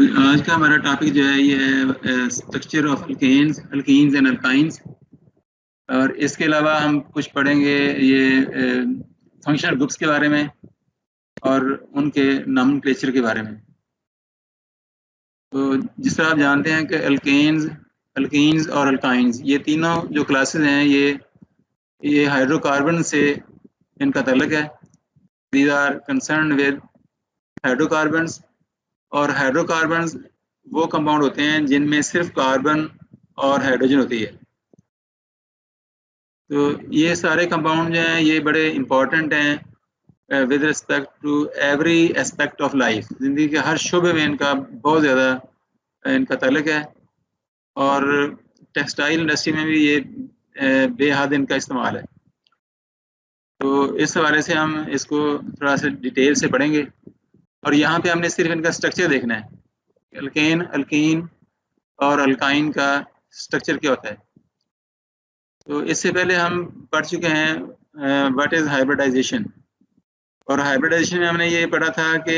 आज का हमारा टॉपिक जो है ये है structure of alkanes and alkynes. और इसके अलावा हम कुछ पढ़ेंगे ये फंक्शनल ग्रुप्स के बारे में और उनके नॉमेनक्लेचर के बारे में। तो जिस तरह आप जानते हैं कि अल्केन्स और अल्काइंस ये तीनों जो क्लासेस हैं ये हाइड्रोकार्बन से इनका ताल्लुक है। These are concern with hydrocarbons, और हाइड्रोकार्बन्स वो कंपाउंड होते हैं जिनमें सिर्फ कार्बन और हाइड्रोजन होती है। तो ये सारे कंपाउंड जो हैं ये बड़े इंपॉर्टेंट हैं with respect to every aspect of life. ज़िंदगी के हर शुबे में इनका बहुत ज़्यादा इनका ताल्लुक है, और टेक्सटाइल इंडस्ट्री में भी ये बेहद इनका इस्तेमाल है। तो इस हवाले से हम इसको थोड़ा सा डिटेल से पढ़ेंगे, और यहाँ पे हमने सिर्फ इनका स्ट्रक्चर देखना है, अल्केन, अल्कीन और अल्काइन का स्ट्रक्चर क्या होता है। तो इससे पहले हम पढ़ चुके हैं व्हाट इज़ हाइब्रिडाइजेशन, और हाइब्रिडाइजेशन में हमने ये पढ़ा था कि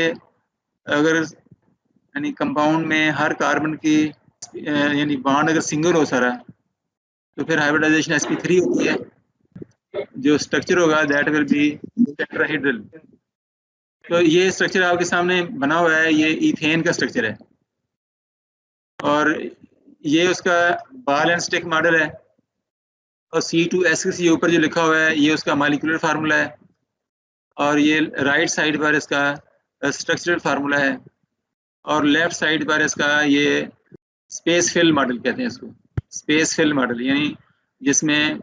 अगर यानी कंपाउंड में हर कार्बन की यानी बॉन्ड अगर सिंगल हो सारा, तो फिर हाइब्रिडाइजेशन sp3 होती है। जो स्ट्रक्चर होगा दैट विल बी टेट्राहेड्रल। तो ये स्ट्रक्चर आपके सामने बना हुआ है, ये इथेन का स्ट्रक्चर है, और ये उसका बॉल एंड स्टिक मॉडल है, और C2H6 ये ऊपर जो लिखा हुआ है ये उसका मॉलिक्यूलर फार्मूला है, और ये राइट साइड पर इसका स्ट्रक्चरल फार्मूला है, और लेफ्ट साइड पर इसका ये स्पेस फिल मॉडल कहते हैं इसको। स्पेस फिल मॉडल यानी जिसमें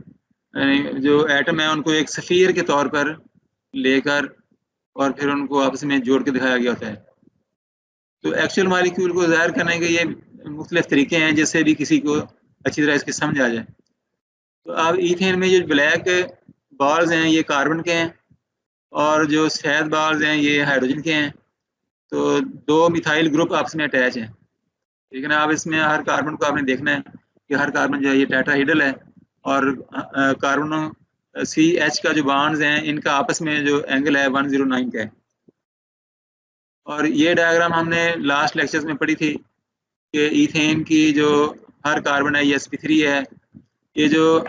जो एटम है उनको एक सफ़ीर के तौर पर लेकर और फिर उनको आपस में जोड़ के दिखाया गया होता है। तो एक्चुअल मॉलिक्यूल को ज़ाहिर करने के ये मुख्तलिफ तरीके हैं जिससे भी किसी को अच्छी तरह इसकी समझ आ जाए। तो अब ईथेन में जो ब्लैक बॉल्स हैं ये कार्बन के हैं, और जो सफ़ेद बॉल्स हैं ये हाइड्रोजन के हैं। तो दो मिथाइल ग्रुप आपस में अटैच हैं, ठीक है ना। अब इसमें हर कार्बन को आपने देखना है कि हर कार्बन जो है ये टेट्राहेड्रल है, और कार्बन CH का जो बॉन्ड्स हैं इनका आपस में जो एंगल है 109 का है। और ये डायग्राम हमने लास्ट लेक्चर्स में पढ़ी थी कि ईथेन की जो हर कार्बन है ये sp3 है। ये जो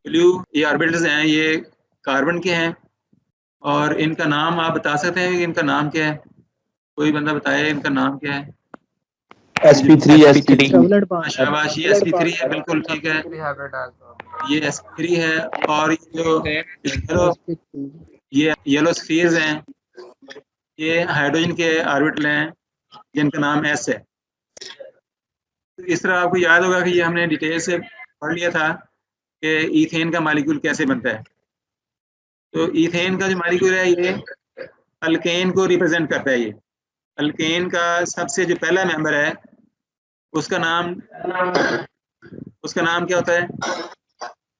ब्लू ये ऑर्बिटल्स हैं ये कार्बन के हैं, और इनका नाम आप बता सकते हैं कि इनका नाम क्या है? कोई बंदा बताए इनका नाम क्या है? sp3 शाबाश, ये sp3 है, बिल्कुल ठीक है, ये sp3 है। और ये येलो स्फीयर्स हैं ये हाइड्रोजन के ऑर्बिटल हैं जिनका नाम S है। तो इस तरह आपको याद होगा कि ये हमने डिटेल से पढ़ लिया था कि ईथेन का मॉलिक्यूल कैसे बनता है। तो ईथेन का जो मॉलिक्यूल है ये अल्केन को रिप्रेजेंट करता है। ये अल्केन का सबसे जो पहला मेंबर है उसका नाम क्या होता है?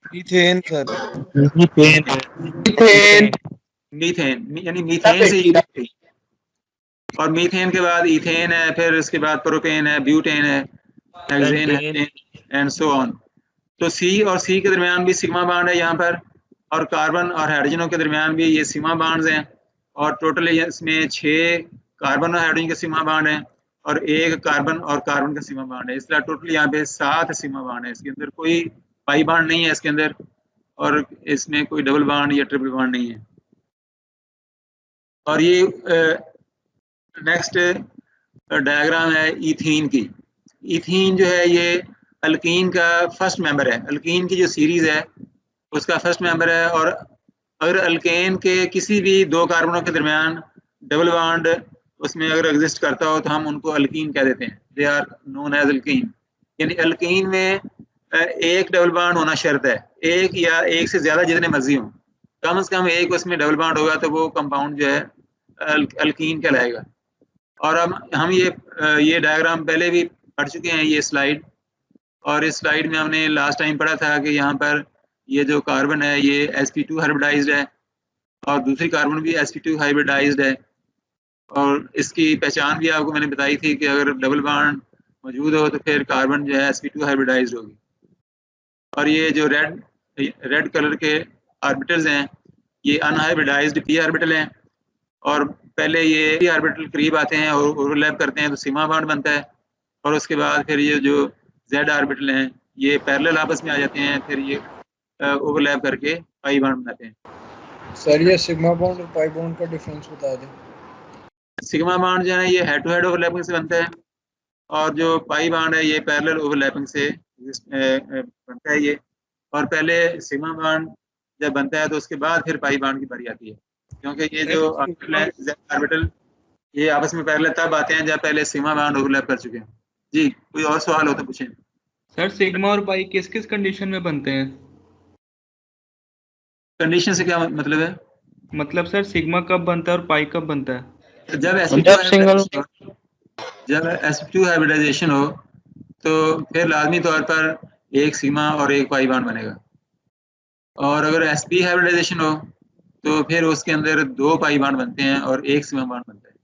Methane sir. मीथेन यानी मीथेन से, और मीथेन के बाद इथेन है, फिर इसके बाद प्रोपेन है, ब्यूटेन है, हेक्सेन है, एंड सो ऑन। तो C और C के दरमियान भी सिग्मा बॉन्ड है यहाँ पर, और कार्बन और हाइड्रोजनों के दरमियान भी ये सिग्मा बॉन्ड्स हैं, और टोटल इसमें 6 कार्बन और हाइड्रोजन के सिग्मा बॉन्ड हैं, और 1 कार्बन और कार्बन का सिग्मा बॉन्ड है। इसलिए टोटल यहाँ पे 7 सिग्मा बॉन्ड है। इसके अंदर कोई पाई बॉन्ड नहीं है इसके अंदर, और इसमें कोई डबल बॉन्ड या ट्रिपल बॉन्ड नहीं है। और ये नेक्स्ट डायग्राम है ईथीन की। ईथीन जो है ये अल्कीन का फर्स्ट मेंबर है। अल्कीन की जो सीरीज है उसका फर्स्ट मेंबर है, और अगर अल्केन के किसी भी 2 कार्बनों के दरमियान डबल बॉन्ड उसमें अगर एग्जिस्ट करता हो तो हम उनको अल्कीन कह देते हैं। They are known as alkene. यानी अल्कीन में एक डबल बॉन्ड होना शर्त है, एक या एक से ज़्यादा जितने मर्जी हों, कम से कम एक उसमें डबल बॉन्ड होगा तो वो कंपाउंड जो है अल्कीन कहलाएगा। और अब हम ये डायग्राम पहले भी पढ़ चुके हैं ये स्लाइड, और इस स्लाइड में हमने लास्ट टाइम पढ़ा था कि यहाँ पर ये जो कार्बन है ये sp2 हाइब्रिडाइज्ड है, और दूसरी कार्बन भी sp2 हाइब्रिडाइज्ड है। और इसकी पहचान भी आपको मैंने बताई थी कि अगर डबल बॉन्ड मौजूद हो तो फिर कार्बन जो है sp2 हाइब्रिडाइज्ड होगी। और ये जो रेड कलर के ऑर्बिटल्स हैं ये अनहाइब्रिडाइज्ड p ऑर्बिटल हैं, और पहले ये ऑर्बिटल करीब आते हैं और ओवरलैप करते हैं तो सिग्मा बॉन्ड बनता है, और उसके बाद फिर ये जो जेड ऑर्बिटल हैं ये पैरेलल आपस में आ जाते हैं, फिर ये ओवरलैप करके पाई बॉन्ड बनाते हैं। सर ये सिग्मा बॉन्ड और पाई बॉन्ड का डिफरेंस बता दें। सिग्मा बॉन्ड जो है ये हेड टू हेड ओवरलैपिंग से बनता है, और जो पाई बॉन्ड है ये पैरेलल ओवरलैपिंग से बनता है ये। और पहले सिग्मा बॉन्ड जब बनता है तो उसके बाद फिर पाई बॉन्ड की बारी आती है, क्योंकि ये जो ऑर्बिटल है जेड ऑर्बिटल ये आपस में पैरेलल तब आते हैं जब पहले सिग्मा बॉन्ड ओवरलैप कर चुके हैं। जी कोई और सवाल हो तो पूछें। सर सिग्मा और पाई किस किस कंडीशन में बनते हैं? कंडीशन से क्या मतलब है? मतलब सर सिग्मा कब बनता है और पाई कब बनता है? जब sp2 हाइब्रिडाइजेशन हो तो फिर लाजमी तौर पर एक सिग्मा और एक पाई बॉन्ड बनेगा, और अगर sp हाइब्रिडाइजेशन हो तो फिर उसके अंदर दो पाई बॉन्ड बनते हैं और एक सिग्मा बॉन्ड बनता है।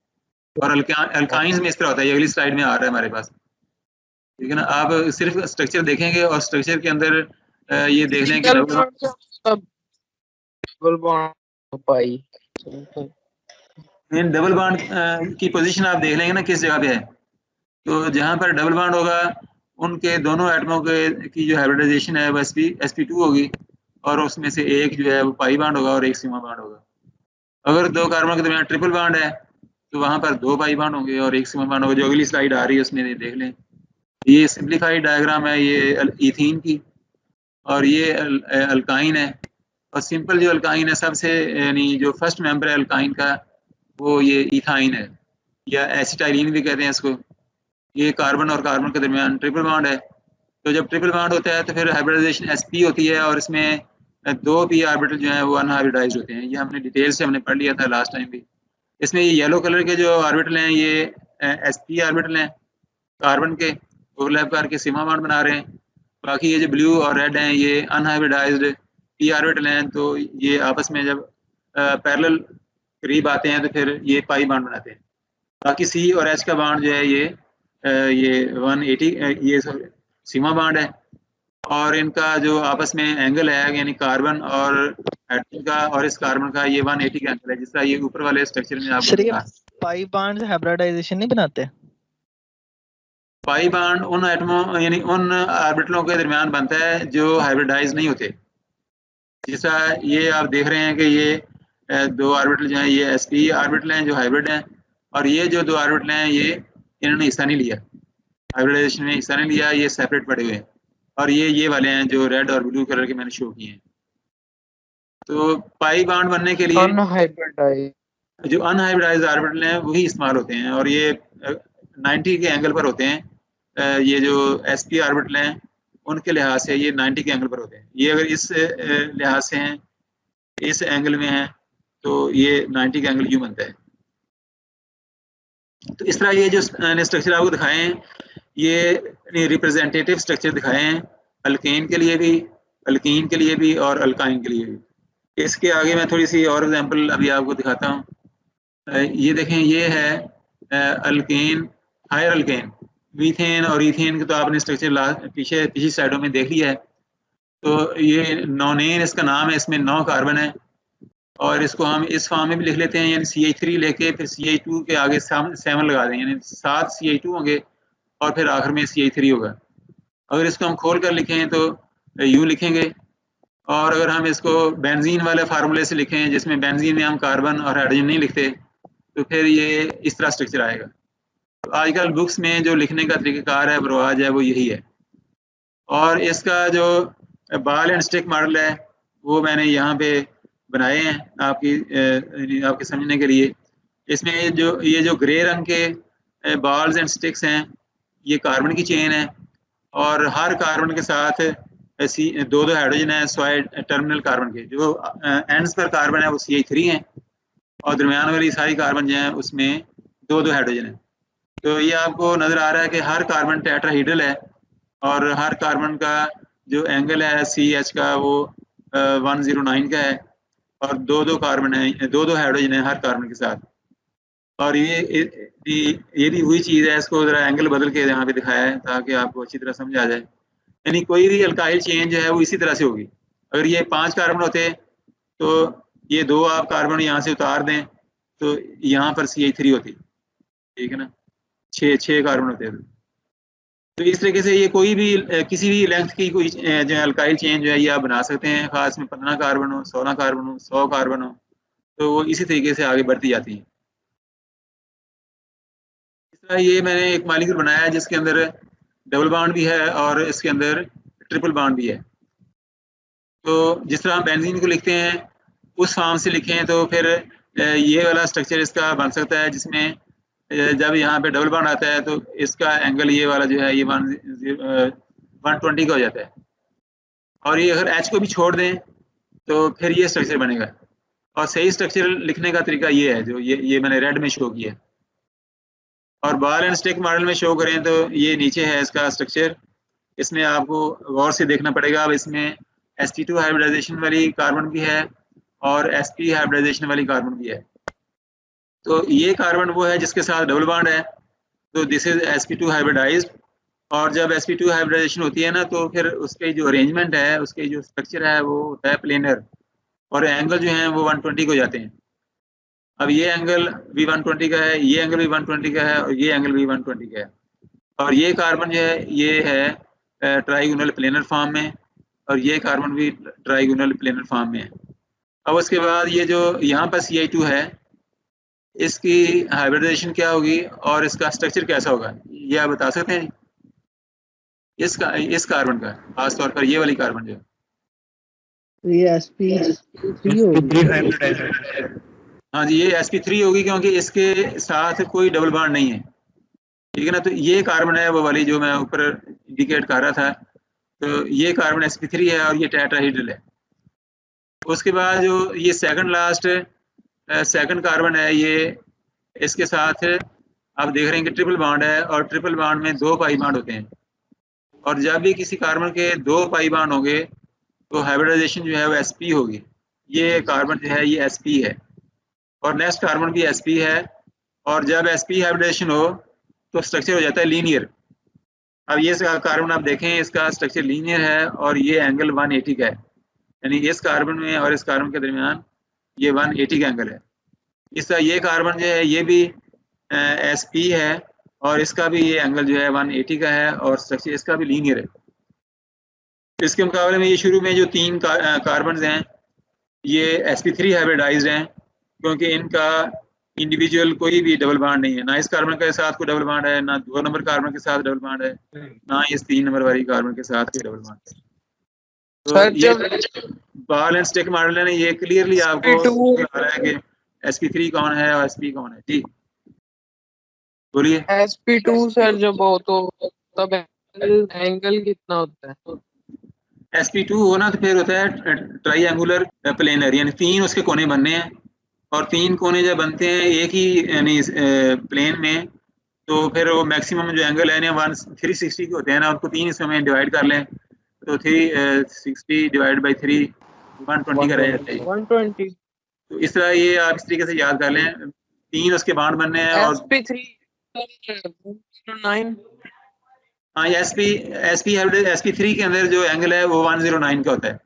और अल्काइंस में इस तरह होता है, ये अगली स्लाइड में आ रहा है हमारे पास, ठीक है ना। आप सिर्फ स्ट्रक्चर देखेंगे और स्ट्रक्चर के अंदर ये देख लें कि double bond pi double bond की पोजीशन आप देख लेंगे ना किस जगह पे है, तो जहाँ पर डबल बॉन्ड होगा उनके दोनों एटमों के की जो हाइब्रिडाइजेशन है वो sp2 होगी, और उसमें से एक जो है वो पाई बॉन्ड होगा और एक सिग्मा बॉन्ड होगा। अगर दो कार्बन के दरमियान ट्रिपल बॉन्ड है तो वहाँ पर दो पाई बॉन्ड होंगे और एक सिग्मा बॉन्ड होगा, जो अगली स्लाइड आ रही है उसमें देख लें। ये सिंप्लीफाइड डायग्राम है ये इथीन की, और ये अल्काइन है। और सिंपल जो अल्काइन है सबसे यानी जो फर्स्ट मेंबर है अल्काइन का वो ये इथाइन है, या एसिटाइलिन भी कहते हैं इसको। ये कार्बन और कार्बन के दरमियान ट्रिपल बॉन्ड है, तो जब ट्रिपल बॉन्ड होता है तो फिर हाइब्रिडाइजेशन sp होती है, और इसमें दो p ऑर्बिटल जो है वो अनहाइब्रिडाइज्ड होते हैं। ये हमने डिटेल से हमने पढ़ लिया था लास्ट टाइम भी। इसमें ये येलो कलर के जो ऑर्बिटल हैं ये sp ऑर्बिटल हैं, कार्बन के ओवरलैप करके सिग्मा बॉन्ड बना रहे हैं। बाकी ये जो ब्लू और रेड हैं ये अनहाइब्रिडाइज्ड p ऑर्बिटल हैं, तो ये आपस में जब पैरेलल करीब आते हैं तो फिर ये पाई बॉन्ड बनाते हैं। बाकी C और H का बॉन्ड जो है ये 180 ये सिग्मा बॉन्ड है, और इनका जो आपस में एंगल है यानी कार्बन और हाइड्रोजन का और इस कार्बन का ये 180 का एंगल है, जिसका ये ऊपर वाले स्ट्रक्चर में आपको पाई बॉन्ड हाइब्रिडाइजेशन नहीं बनाते। पाई बॉन्ड उन एटमों यानी उन ऑर्बिटलों के दरमियान बनता है जो हाइब्रिडाइज नहीं होते। जैसा ये आप देख रहे हैं कि ये दो ऑर्बिटल जो हैं ये sp ऑर्बिटल हैं जो हाइब्रिड हैं, और ये जो दो ऑर्बिटल हैं ये इन्होंने हिस्सा नहीं लिया, हाइब्रिडाइजेशन में हिस्सा नहीं लिया, ये सेपरेट पड़े हुए हैं। और ये वाले हैं जो रेड और ब्लू कलर के मैंने शो किए हैं। तो पाई बॉन्ड बनने के लिए जो अनहाइब्रिडाइज्ड ऑर्बिटल हैं वही इस्तेमाल होते हैं, और ये 90 के एंगल पर होते हैं। ये जो sp ऑर्बिटल हैं उनके लिहाज से ये 90 के एंगल पर होते हैं। ये अगर इस लिहाज से हैं, इस एंगल में हैं, तो ये 90 का एंगल यूं बनता है। तो इस तरह ये जो स्ट्रक्चर आपको दिखाए हैं ये रिप्रेजेंटेटिव स्ट्रक्चर दिखाए हैं, अल्केन के लिए भी, अल्कीन के लिए भी और अल्काइन के लिए भी। इसके आगे मैं थोड़ी सी और एग्जांपल अभी आपको दिखाता हूँ। ये देखें, ये है अल्केन, हायर अल्केन, मीथेन और इथेन के तो आपने स्ट्रक्चर पिछली स्लाइडों में देख लिया है। तो ये नॉनेन इसका नाम है, इसमें 9 कार्बन है, और इसको हम इस फॉर्म में भी लिख लेते हैं यानी CH3 लेके फिर CH2 के आगे 7 लगा दें, यानी 7 CH2 होंगे और फिर आखिर में CH3 होगा। अगर इसको हम खोल कर लिखें तो यूँ लिखेंगे, और अगर हम इसको बेंजीन वाले फार्मूले से लिखें जिसमें बेंजीन में हम कार्बन और हाइड्रोजन नहीं लिखते तो फिर ये इस तरह स्ट्रक्चर आएगा। तो आजकल बुक्स में जो लिखने का तरीक़ाकार है, रवाज है, वो यही है। और इसका जो बॉल एंड स्टिक मॉडल है वो मैंने यहाँ पे बनाए हैं आपके समझने के लिए। इसमें ये जो ग्रे रंग के बॉल्स एंड स्टिक्स हैं ये कार्बन की चेन है, और हर कार्बन के साथ दो हाइड्रोजन है स्वाइड टर्मिनल कार्बन के। जो एंड्स पर कार्बन है वो CH3 हैं, और दरमियान वाली सारी कार्बन जो है उसमें दो हाइड्रोजन है। तो ये आपको नज़र आ रहा है कि हर कार्बन टेट्राहेड्रल है, और हर कार्बन का जो एंगल है CH का वो 109 का है, और दो कार्बन है, दो हाइड्रोजन है हर कार्बन के साथ। और ये भी वही चीज़ है, इसको ज़रा एंगल बदल के यहाँ पे दिखाया है ताकि आपको अच्छी तरह समझ आ जाए। यानी कोई भी अल्काइल चेन जो है वो इसी तरह से होगी। अगर ये 5 कार्बन होते तो ये 2 आप कार्बन यहाँ से उतार दें तो यहाँ पर CH3 होती, ठीक है ना, 6 कार्बन होते हैं। तो इस तरीके से ये कोई भी किसी भी लेंथ की कोई जो अल्काइल चेन जो है ये आप बना सकते हैं, खास में 15 कार्बन हो, 16 कार्बन हो, 100 कार्बन हो, तो वो इसी तरीके से आगे बढ़ती जाती है। इस तरह ये मैंने एक मॉलिक्यूल बनाया है जिसके अंदर डबल बॉन्ड भी है और इसके अंदर ट्रिपल बॉन्ड भी है। तो जिस तरह हम बेंजीन को लिखते हैं उस फॉर्म से लिखें तो फिर ये वाला स्ट्रक्चर इसका बन सकता है, जिसमें जब यहाँ पे डबल बॉन्ड आता है तो इसका एंगल ये वाला जो है ये 120 का हो जाता है, और ये अगर H को भी छोड़ दें तो फिर ये स्ट्रक्चर बनेगा। और सही स्ट्रक्चर लिखने का तरीका ये है जो ये मैंने रेड में शो किया। और बॉल एंड स्टिक मॉडल में शो करें तो ये नीचे है इसका स्ट्रक्चर, इसमें आपको गौर से देखना पड़ेगा। अब इसमें sp2 हाइब्रिडाइजेशन वाली कार्बन भी है और sp हाइब्रिडाइजेशन वाली कार्बन भी है। तो ये कार्बन वो है जिसके साथ डबल बॉन्ड है, तो दिस इज sp2 हाइब्रिडाइज्ड। और जब sp2 हाइब्रिडाइजेशन होती है ना तो फिर उसके जो अरेंजमेंट है, उसके जो स्ट्रक्चर है वो होता है प्लेनर, और एंगल जो है वो 120 को जाते हैं। अब ये एंगल भी 120 का है, ये एंगल भी 120 का है और ये एंगल भी 120 का है। और ये कार्बन जो है ये है ट्राइगोनल प्लेनर फॉर्म में, और ये कार्बन भी ट्राइगोनल प्लेनर फॉर्म में है। अब उसके बाद ये जो यहाँ पर CH2 है इसकी हाइब्रिडाइजेशन क्या होगी और इसका स्ट्रक्चर कैसा होगा, ये आप बता सकते हैं? इस कार्बन का खास तौर पर ये वाली कार्बन जो है ये sp3 होगी। हाँ जी, ये sp3 होगी क्योंकि इसके साथ कोई डबल बॉन्ड नहीं है, ठीक है ना। तो ये कार्बन है वो वाली जो मैं ऊपर इंडिकेट कर रहा था, तो ये कार्बन sp3 है और ये टेट्राहेड्रल है। उसके बाद जो ये सेकंड लास्ट सेकंड कार्बन है, ये इसके साथ आप देख रहे हैं कि ट्रिपल बॉन्ड है, और ट्रिपल बॉन्ड में 2 पाई बॉन्ड होते हैं। और जब भी किसी कार्बन के 2 पाई बॉन्ड होंगे तो हाइब्रिडाइजेशन जो है वो sp होगी। ये कार्बन जो है ये sp है और नेक्स्ट कार्बन भी sp है, और जब sp हाइब्रिडाइजेशन हो तो स्ट्रक्चर हो जाता है लीनियर। अब ये कार्बन आप देखें इसका स्ट्रक्चर लीनियर है और ये एंगल 180 का है, यानी इस कार्बन में और इस कार्बन के दरमियान ये 180 का एंगल है। इस तरह ये कार्बन जो है ये भी sp है और इसका भी ये एंगल जो है 180 का है और स्ट्रक्चर इसका भी लीनियर है। इसके मुकाबले में ये शुरू में जो 3 कार्बन हैं ये sp3 हाइब्रिडाइज्ड हैं, क्योंकि इनका इंडिविजुअल कोई भी डबल बॉन्ड नहीं है, ना इस कार्बन के साथ कोई डबल बॉन्ड है, ना 2 नंबर कार्बन के साथ डबल बॉन्ड है, ना इस 3 नंबर वाली कार्बन के साथ कोई डबल बॉन्ड है। तो ये बॉल एंड स्टिक मॉडल है ना, ये क्लियरली आपको बता रहा है कि sp3 कौन है और sp कौन है। जी बोलिए। sp2 सर जब हो तो तब एंगल कितना होता है? sp2 होना तो फिर होता है ट्राइएंगुलर प्लेनर, यानी 3 उसके कोने बनने हैं, और 3 कोने जब बनते हैं एक ही यानी प्लेन में, तो फिर वो मैक्सिमम जो एंगल है ना 360 के होते हैं ना, उनको 3 हिस्सों में डिवाइड कर लें तो 360 डिवाइड बाई 3 120 का रह जाता है। 120। तो इस तरह ये आप इस तरीके से याद कर लें, 3 उसके बॉन्ड बनने हैं। और sp3 9 हाँ, sp3 के अंदर जो एंगल है वो 109 का होता है।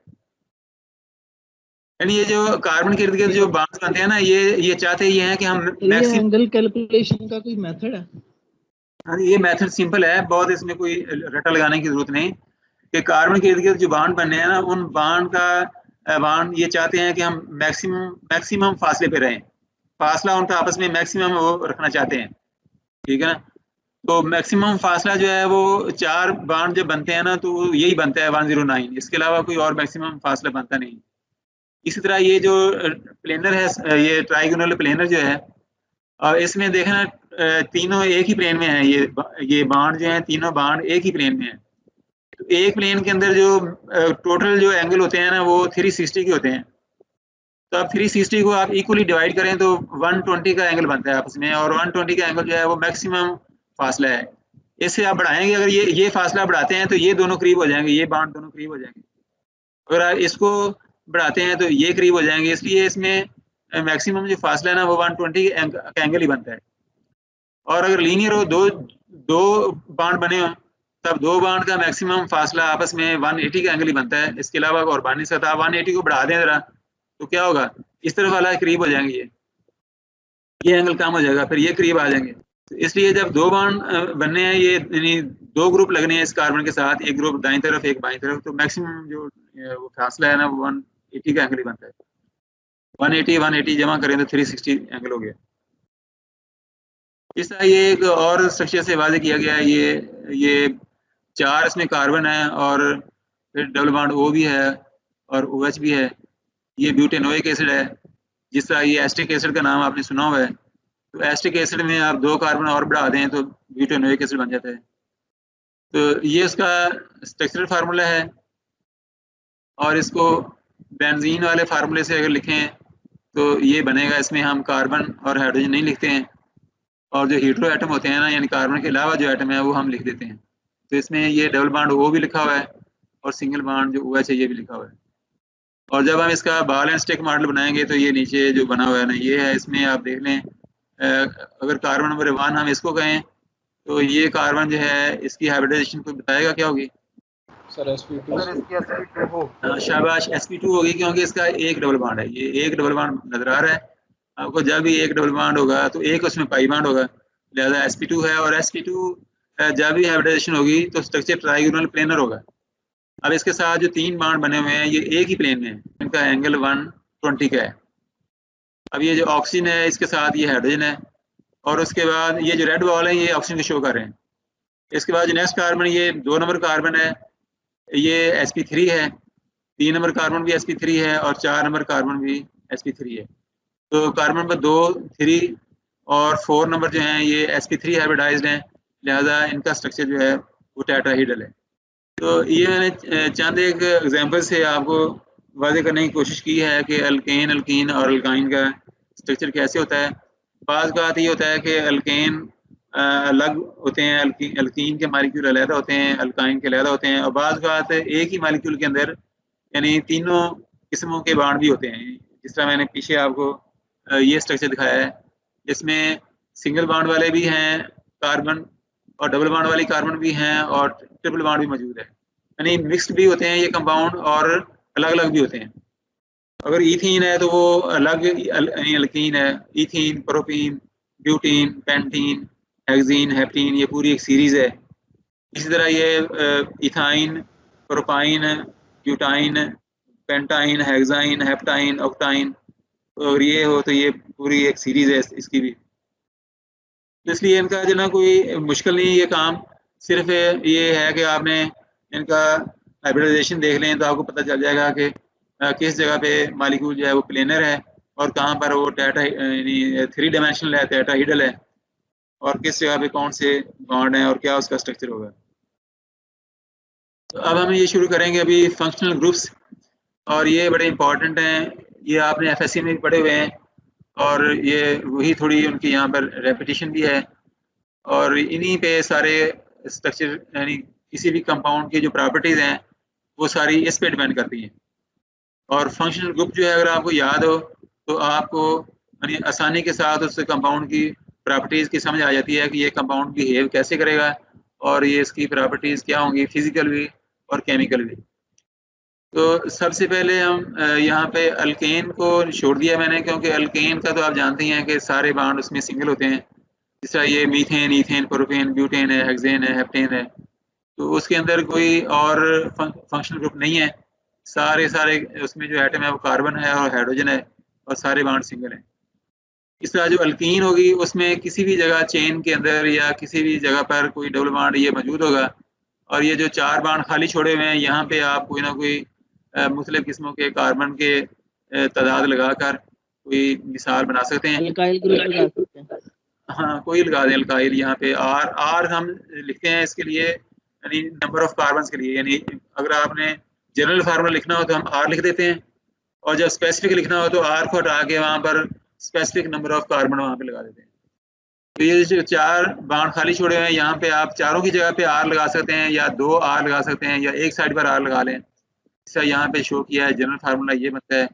यानी ये जो कार्बन के इर्द गिर्द जो बॉन्ड्स बनते हैं ना, ये चाहते ये हैं कि हम मैक्सिमम एंगल कैलकुलेशन का कोई मेथड है? हाँ, ये मेथड सिंपल है बहुत, इसमें कोई रटा लगाने की जरूरत नहीं कि कार्बन के इर्द गिर्द जो बॉन्ड बनने हैं ना, उन बॉन्ड ये चाहते हैं कि हम मैक्सिमम फासले पे रहें, फासला उनका आपस में मैक्सिमम वो रखना चाहते हैं, ठीक है ना। तो मैक्सिमम फासला जो है वो 4 बॉन्ड जब बनते हैं ना तो यही बनता है 109, इसके अलावा कोई और मैक्सिमम फासला बनता नहीं। इसी तरह ये जो प्लेनर है, ये ट्राइगोनल प्लेनर जो है, और इसमें देखना तीनों एक ही प्लेन में है, ये बॉन्ड जो है तीनों बॉन्ड एक ही प्लेन में है। तो एक प्लेन के अंदर जो टोटल जो एंगल होते हैं ना वो 360 के होते हैं। तो अब 360 को आप इक्वली डिवाइड करें तो 120 का एंगल बनता है आपस में, और 120 का एंगल जो है वो मैक्सिमम फासला है। इससे आप बढ़ाएंगे, अगर ये फासला बढ़ाते हैं तो ये दोनों करीब हो जाएंगे, ये बॉन्ड दोनों करीब हो जाएंगे। अगर आप इसको बढ़ाते हैं तो ये करीब हो जाएंगे, इसलिए इसमें मैक्सिमम जो फासला है ना वो 120 का एंगल ही बनता है। और अगर लीनियर हो, दो बॉन्ड बने हो, तब 2 बॉन्ड का मैक्सिमम फासला आपस में 180 का एंगल ही बनता है, इसके अलावा और बन नहीं सकता। 180 को बढ़ा दें जरा तो क्या होगा, इस तरफ वाला करीब हो जाएंगे ये, ये एंगल कम हो जाएगा, फिर ये करीब आ जाएंगे। तो इसलिए जब दो बॉन्ड बनने हैं, ये यानी दो ग्रुप लगने हैं इस कार्बन के साथ, एक ग्रुप दाईं तरफ एक बाईं तरफ, तो मैक्सिमम जो वो फासला है ना, वो 180 का एंगल ही बनता है। 180 जमा करें तो 360 एंगल हो गया। इस तरह ये एक और स्ट्रक्चर से वाजे किया गया है। ये 4 इसमें कार्बन है और फिर डबल बॉन्ड O भी है और OH भी है। ये ब्यूटेनोइक एसिड है। जिस तरह ये एस्टिक एसिड का नाम आपने सुना हुआ है, तो एस्टिक एसिड में आप 2 कार्बन और बढ़ा दें तो ब्यूटेनोइक एसिड बन जाता है। तो ये उसका स्ट्रक्चरल फार्मूला है, और इसको बेंजीन वाले फार्मूले से अगर लिखें तो ये बनेगा। इसमें हम कार्बन और हाइड्रोजन नहीं लिखते हैं, और जो हीट्रो एटम होते हैं ना, यानी कार्बन के अलावा जो एटम है वो हम लिख देते हैं। तो इसमें ये डबल बॉन्ड O भी लिखा हुआ है और सिंगल बॉन्ड जो OH है ये भी लिखा हुआ है। और जब हम इसका बॉल एंड स्टिक मॉडल बनाएंगे तो ये नीचे जो बना हुआ है ना, ये है। इसमें आप देख लें, अगर कार्बन नंबर 1 हम इसको कहें तो ये कार्बन जो है इसकी हाइब्रिडाइजेशन को बताएगा क्या होगी सर sp2 शाबाश, sp2 होगी, क्योंकि इसका एक डबल बॉन्ड है। ये एक डबल बॉन्ड नजर आ रहा है आपको। जब भी एक डबल बॉन्ड होगा तो एक उसमें पाई बॉन्ड होगा, लिहाजा sp2 है। और sp2 जब भी हाइब्रिडाइजेशन होगी तो स्ट्रक्चर ट्राइगोनल प्लेनर होगा। अब इसके साथ जो 3 बॉन्ड बने हुए हैं ये एक ही प्लेन में है, इनका एंगल 120 का है। अब ये जो ऑक्सीजन है इसके साथ ये हाइड्रोजन है, और उसके बाद ये जो रेड बॉल है ये ऑक्सीजन को शो कर रहे हैं। इसके बाद जो नेक्स्ट कार्बन, ये 2 नंबर कार्बन है, ये sp3 है। 3 नंबर कार्बन भी sp3 है और 4 नंबर कार्बन भी sp3 है। तो कार्बन नंबर 2, 3 और 4 नंबर जो हैं ये sp3 हाइब्रिडाइज्ड हैं, लिहाजा इनका स्ट्रक्चर जो है वो टेट्राहीड्रल है। तो ये मैंने चंद एक एग्जांपल से आपको वाज़ेह करने की कोशिश की है कि अल्केन, अल्कीन और अल्काइन का स्ट्रक्चर कैसे होता है। बाज़ बात ये होता है कि अल्केन अलग होते हैं, अल्कीन के मालिक्यूल अलग होते हैं, अल्काइन के अलग होते हैं, और बाज़ बात एक ही मालिक्यूल के अंदर यानी तीनों किस्मों के बॉन्ड भी होते हैं। जिस तरह मैंने पीछे आपको ये स्ट्रक्चर दिखाया है, इसमें सिंगल बॉन्ड वाले भी हैं कार्बन, और डबल बॉन्ड वाली कार्बन भी हैं, और ट्रिपल बॉन्ड भी मौजूद है। यानी मिक्स्ड भी होते हैं ये कंपाउंड, और अलग अलग भी होते हैं। अगर ईथीन है तो वो अलग अल्कीन है। Ethene, propene, butene, pentene, hexene, heptene, ये पूरी एक सीरीज है। इसी तरह ये ethyne, propyne, butyne, pentyne, hexyne, heptyne, octyne, और ये हो तो ये पूरी एक सीरीज है इसकी भी। इसलिए इनका जो ना कोई मुश्किल नहीं ये काम, सिर्फ ये है कि आपने इनका हाइब्रिडाइजेशन देख लें तो आपको पता चल जाएगा कि किस जगह पे मालिक्यूल जो है वो प्लेनर है, और कहाँ पर वो यानी 3 डायमेंशनल है, टेट्राहीड्रल है, और किस जगह पे कौन से बॉन्ड हैं और क्या उसका स्ट्रक्चर होगा। तो अब हम ये शुरू करेंगे अभी फंक्शनल ग्रुप्स, और ये बड़े इंपॉर्टेंट हैं। ये आपने FSC में भी पढ़े हुए हैं, और ये वही थोड़ी उनकी यहाँ पर रेपिटेशन भी है, और इन्हीं पे सारे स्ट्रक्चर यानी किसी भी कंपाउंड की जो प्रॉपर्टीज़ हैं वो सारी इस पे डिपेंड करती हैं। और फंक्शनल ग्रुप जो है अगर आपको याद हो तो आपको यानी आसानी के साथ उस कंपाउंड की प्रॉपर्टीज़ की समझ आ जाती है कि ये कंपाउंड बिहेव कैसे करेगा, और ये इसकी प्रॉपर्टीज़ क्या होंगी, फिजिकल भी और केमिकल भी। तो सबसे पहले हम यहाँ पे अल्केन को छोड़ दिया मैंने, क्योंकि अल्केन का तो आप जानते हैं कि सारे बॉन्ड उसमें सिंगल होते हैं। जिस तरह ये मीथेन, ईथेन, प्रोपेन, ब्यूटेन है, हेक्सेन है, हेप्टेन है, तो उसके अंदर कोई और फंक्शनल ग्रुप नहीं है। सारे उसमें जो एटम है वो कार्बन है और हाइड्रोजन है, और सारे बॉन्ड सिंगल हैं। इस तरह जो अल्कीन होगी उसमें किसी भी जगह चेन के अंदर या किसी भी जगह पर कोई डबल बॉन्ड ये मौजूद होगा, और ये जो 4 बॉन्ड खाली छोड़े हुए हैं यहाँ पे आप कोई ना कोई मुख्तलिफ किस्मों के कार्बन के तादाद लगाकर कोई मिसाल बना सकते हैं। अल्काइल ग्रुप लगा सकते हैं। हाँ, कोई लगा दें अल्काइल। यहाँ पे आर हम लिखते हैं इसके लिए, यानी नंबर ऑफ कार्बन के लिए। यानी अगर आपने जनरल फार्मूला लिखना हो तो हम आर लिख देते हैं, और जब स्पेसिफिक लिखना हो तो आर को हटा के वहाँ पर स्पेसिफिक नंबर ऑफ कार्बन वहाँ पे लगा देते हैं। तो ये जो 4 बॉन्ड खाली छोड़े हुए हैं यहाँ पे आप चारों की जगह पे आर लगा सकते हैं, या 2 आर लगा सकते हैं, या एक साइड पर आर लगा लें। जैसा यहाँ पे शो किया है जनरल फार्मूला ये बनता है।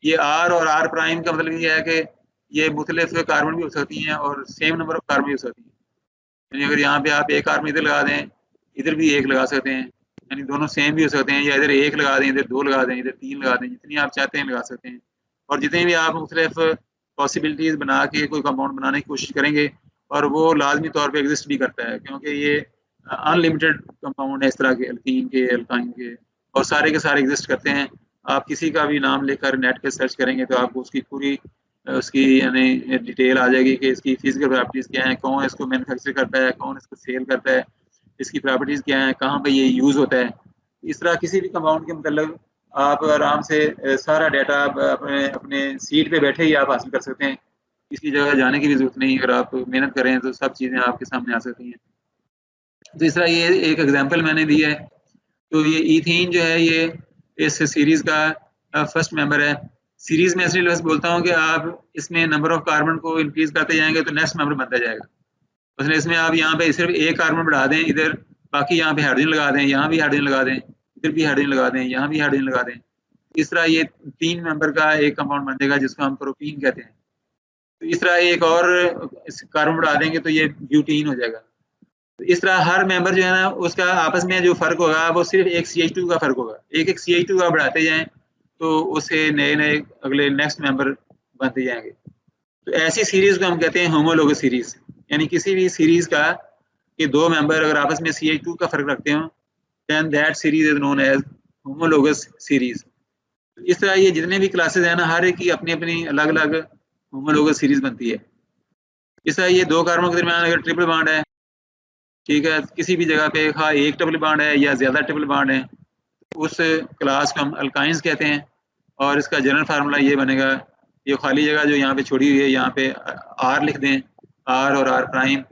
ये आर और आर प्राइम का मतलब ये है कि ये मुख्तलिफ कार्बन भी हो सकती हैं और सेम नंबर ऑफ कार्बन भी हो सकती हैं। यानी अगर यहाँ पे आप एक कार्बन इधर लगा दें, इधर भी एक लगा सकते हैं, यानी दोनों सेम भी हो सकते हैं, या इधर एक लगा दें, इधर 2 लगा दें, इधर 3 लगा दें, जितनी आप चाहते हैं लगा सकते हैं। और जितने भी आप मुख्तलिफ पॉसिबिलिटीज़ बना के कोई कंपाउंड बनाने की कोशिश करेंगे, और वो लाजमी तौर पे एग्जिस्ट भी करता है, क्योंकि ये अनलिमिटेड कंपाउंड है इस तरह के, एल्कीन के, एल्काइन के, और सारे के सारे एग्जिस्ट करते हैं। आप किसी का भी नाम लेकर नेट पे सर्च करेंगे तो आपको उसकी पूरी उसकी यानी डिटेल आ जाएगी कि इसकी फिजिकल प्रॉपर्टीज़ क्या हैं, कौन इसको मैन्युफैक्चर करता है, कौन इसको सेल करता है, इसकी प्रॉपर्टीज़ क्या हैं, कहाँ पे ये यूज़ होता है। इस तरह किसी भी कंपाउंड के मतलब आप आराम से सारा डाटा आप अपने सीट पे बैठे ही आप हासिल कर सकते हैं, किसी जगह जाने की भी जरूरत नहीं। अगर आप मेहनत करें तो सब चीज़ें आपके सामने आ सकती हैं। तो इस तरह ये एक एग्जांपल मैंने दी है। तो ये ईथीन जो है ये इस सीरीज़ का फर्स्ट मेंबर है। सीरीज़ में इसलिए बस बोलता हूँ कि आप इसमें नंबर ऑफ कार्बन को इंक्रीज करते जाएंगे तो नेक्स्ट मेंबर बनता जाएगा। मतलब इसमें आप यहाँ पे सिर्फ एक कार्बन बढ़ा दें इधर, बाकी यहाँ पे हाइड्रोजन लगा दें, यहाँ भी हाइड्रोजन लगा दें, इधर भी हाइड्रोजन लगा दें, यहाँ भी हाइड्रोजन लगा दें। इस तरह ये 3 मेंबर का एक कंपाउंड बन जाएगा जिसको हम प्रोपीन कहते हैं। तो इस तरह एक और कार्बन बढ़ा देंगे तो ये ब्यूटीन हो जाएगा। तो इस तरह हर मेंबर जो है ना उसका आपस में जो फर्क होगा वो सिर्फ एक CH2 का फर्क होगा। एक CH2 का बढ़ाते जाएं तो उससे नए नए अगले नेक्स्ट मेंबर बनते जाएंगे। तो ऐसी सीरीज को हम कहते हैं होमोलोगस सीरीज, यानी किसी भी सीरीज का ये 2 मेंबर अगर आपस में CH2 का फर्क रखते हो then that series is known as homologous series. इस तरह ये जितने भी क्लासेस हैं ना हर एक की अपनी अपनी अलग अलग होमोलोगस सीरीज बनती है। इस तरह ये 2 कार्बन के दरमियान अगर ट्रिपल बॉन्ड है, ठीक है, किसी भी जगह पे हाँ एक ट्रिपल बॉन्ड है या ज़्यादा ट्रिपल बॉन्ड है, उस क्लास को हम अल्काइंस कहते हैं। और इसका जनरल फार्मूला ये बनेगा, ये खाली जगह जो यहाँ पे छोड़ी हुई है यहाँ पे R लिख दें, R और R प्राइम।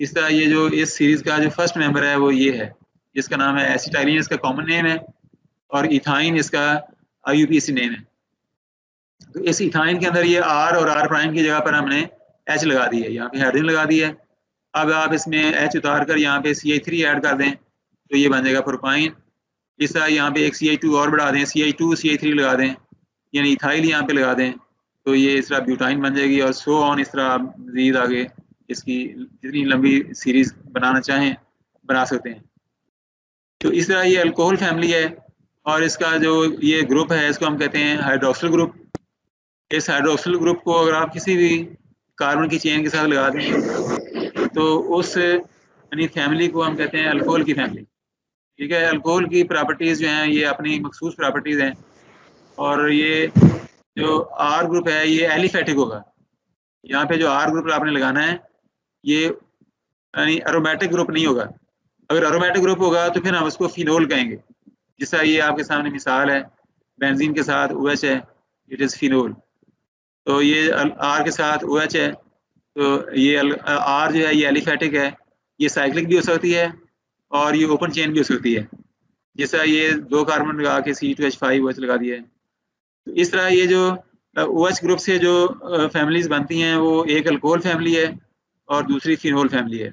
इस तरह ये जो इस सीरीज़ का जो फर्स्ट मेंबर है वो ये है, जिसका नाम है एसिटाइलिन, इसका कॉमन नेम है, और इथाइन इसका IUPAC नेम है। तो इस इथाइन के अंदर ये R और R प्राइम की जगह पर हमने H लगा दी है, यहाँ पे हाइड्रोजन लगा दी है। अब आप इसमें H उतार कर यहाँ पे CH3 ऐड कर दें तो ये बन जाएगा प्रोपाइन। इस तरह यहाँ पे एक CH2 और बढ़ा दें, CH2 CH3 लगा दें, यानी इथाइल यहाँ पे लगा दें तो ये इस तरह ब्यूटाइन बन जाएगी, और सो ऑन। इस तरह आप मज़ीद आगे इसकी जितनी लंबी सीरीज बनाना चाहें बना सकते हैं। तो इस तरह ये अल्कोहल फैमिली है, और इसका जो ये ग्रुप है इसको हम कहते हैं हाइड्रोक्सिल ग्रुप। इस हाइड्रोक्सिल ग्रुप को अगर आप किसी भी कार्बन की चेन के साथ लगा दें तो उस यानी फैमिली को हम कहते हैं अल्कोहल की फैमिली। ठीक है, अल्कोहल की प्रॉपर्टीज़ जो हैं ये अपनी मखसूस प्रॉपर्टीज़ हैं, और ये जो R ग्रुप है ये एलिफेटिक होगा। यहाँ पे जो R ग्रुप आपने लगाना है ये यानी एरोमेटिक ग्रुप नहीं होगा। अगर एरोमेटिक ग्रुप होगा तो फिर हम उसको फिनोल कहेंगे। जैसा ये आपके सामने मिसाल है, बेंजीन के साथ OH है, इट इज़ फिनोल। तो ये R के साथ OH है, तो ये R जो है ये एलिफेटिक है, ये साइक्लिक भी हो सकती है और ये ओपन चेन भी हो सकती है। जैसा ये 2 कार्बन लगा के C2H5OH लगा दिया है। तो इस तरह ये जो OH ग्रुप से जो फैमिलीज बनती हैं वो एक अल्कोहल फैमिली है और दूसरी फिनोल फैमिली है।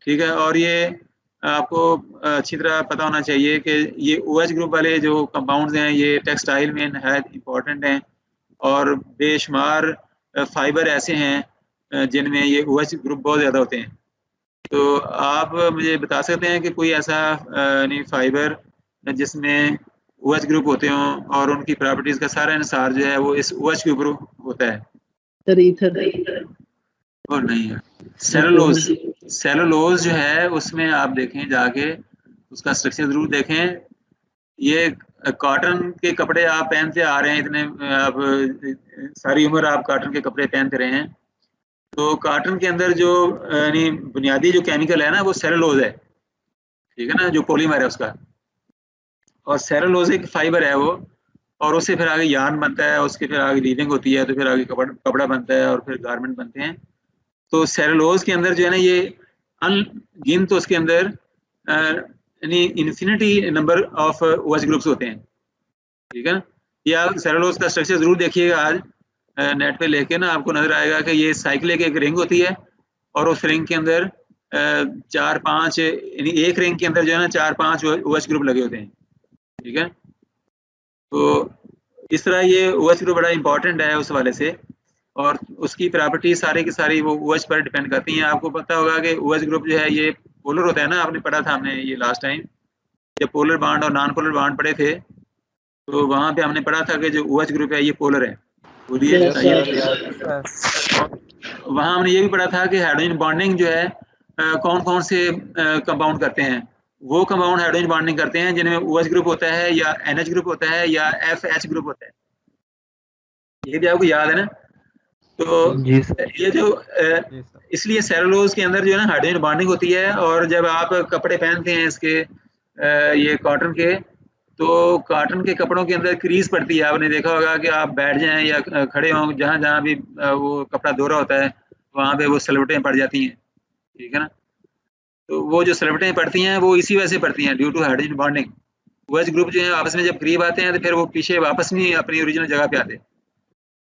ठीक है, और ये आपको अच्छी तरह पता होना चाहिए कि ये OH ग्रुप वाले जो कंपाउंड्स हैं ये टेक्सटाइल में नहायत इम्पॉर्टेंट हैं, और बेशुमार फाइबर ऐसे हैं जिनमें ये OH ग्रुप बहुत ज़्यादा होते हैं। तो आप मुझे बता सकते हैं कि कोई ऐसा नहीं फाइबर जिसमें OH ग्रुप होते हों और उनकी प्रॉपर्टीज़ का सारा इंसार जो है वो इस OH के ऊपर होता है? और नहीं है सेलुलोज जो है उसमें आप देखें जाके उसका स्ट्रक्चर जरूर देखें। ये कॉटन के कपड़े आप पहनते आ रहे हैं, इतने आप सारी उम्र आप कॉटन के कपड़े पहनते रहे हैं, तो कॉटन के अंदर जो यानी बुनियादी जो केमिकल है ना वो सेलुलोज है। ठीक है ना, जो पॉलीमर है उसका, और सेलुलोज एक फाइबर है वो, और उससे फिर आगे यार्न बनता है, उसके फिर आगे वीविंग होती है, तो फिर आगे कपड़ा बनता है और फिर गारमेंट बनते हैं। तो सेलुलोज के अंदर जो है ना ये अनगिनत तो उसके अंदर यानी infinity number of OH groups होते हैं। ठीक है ना, ये आप सेलुलोज का स्ट्रक्चर जरूर देखिएगा आज नेट पे लेके ना, आपको नजर आएगा कि ये साइक्लिक एक रिंग होती है और उस रिंग के अंदर 4-5 यानी एक रिंग के अंदर जो है ना 4-5 OH ग्रुप लगे होते हैं। ठीक है, तो इस तरह ये OH ग्रुप बड़ा इंपॉर्टेंट है उस वाले से, और उसकी प्रॉपर्टी सारी की सारी वो OH पर डिपेंड करती हैं। आपको पता होगा कि OH ग्रुप जो है ये पोलर होता है ना, आपने पढ़ा था हमने ये लास्ट टाइम जब पोलर बॉन्ड और नॉन पोलर बॉन्ड पढ़े थे, तो वहाँ पे हमने पढ़ा था कि जो OH ग्रुप है ये पोलर है। बोलिए Yes, बताइए। sir. वहाँ हमने ये भी पढ़ा था कि हाइड्रोजन बॉन्डिंग जो है कौन कौन से कंपाउंड करते हैं। वो कंपाउंड हाइड्रोजन बॉन्डिंग करते हैं जिनमें OH ग्रुप होता है या NH ग्रुप होता है या FH ग्रुप होता है। ये भी आपको याद है ना। तो जी सर। ये जो इसलिए सेलुलोज के अंदर जो है ना हाइड्रोजन बॉन्डिंग होती है, और जब आप कपड़े पहनते हैं इसके ये कॉटन के, तो कॉटन के कपड़ों के अंदर क्रीज पड़ती है। आपने देखा होगा कि आप बैठ जाएं या खड़े हों, जहाँ जहाँ भी वो कपड़ा धो रहा होता है वहाँ पे वो सलवटें पड़ जाती हैं, ठीक है ना। तो वो जो सलवटें पड़ती हैं वो इसी वजह से पड़ती हैं, due to hydrogen bonding. OH group जो है आपस में जब करीब आते हैं तो फिर वो पीछे वापस नहीं अपनी ओरिजिनल जगह पे आते।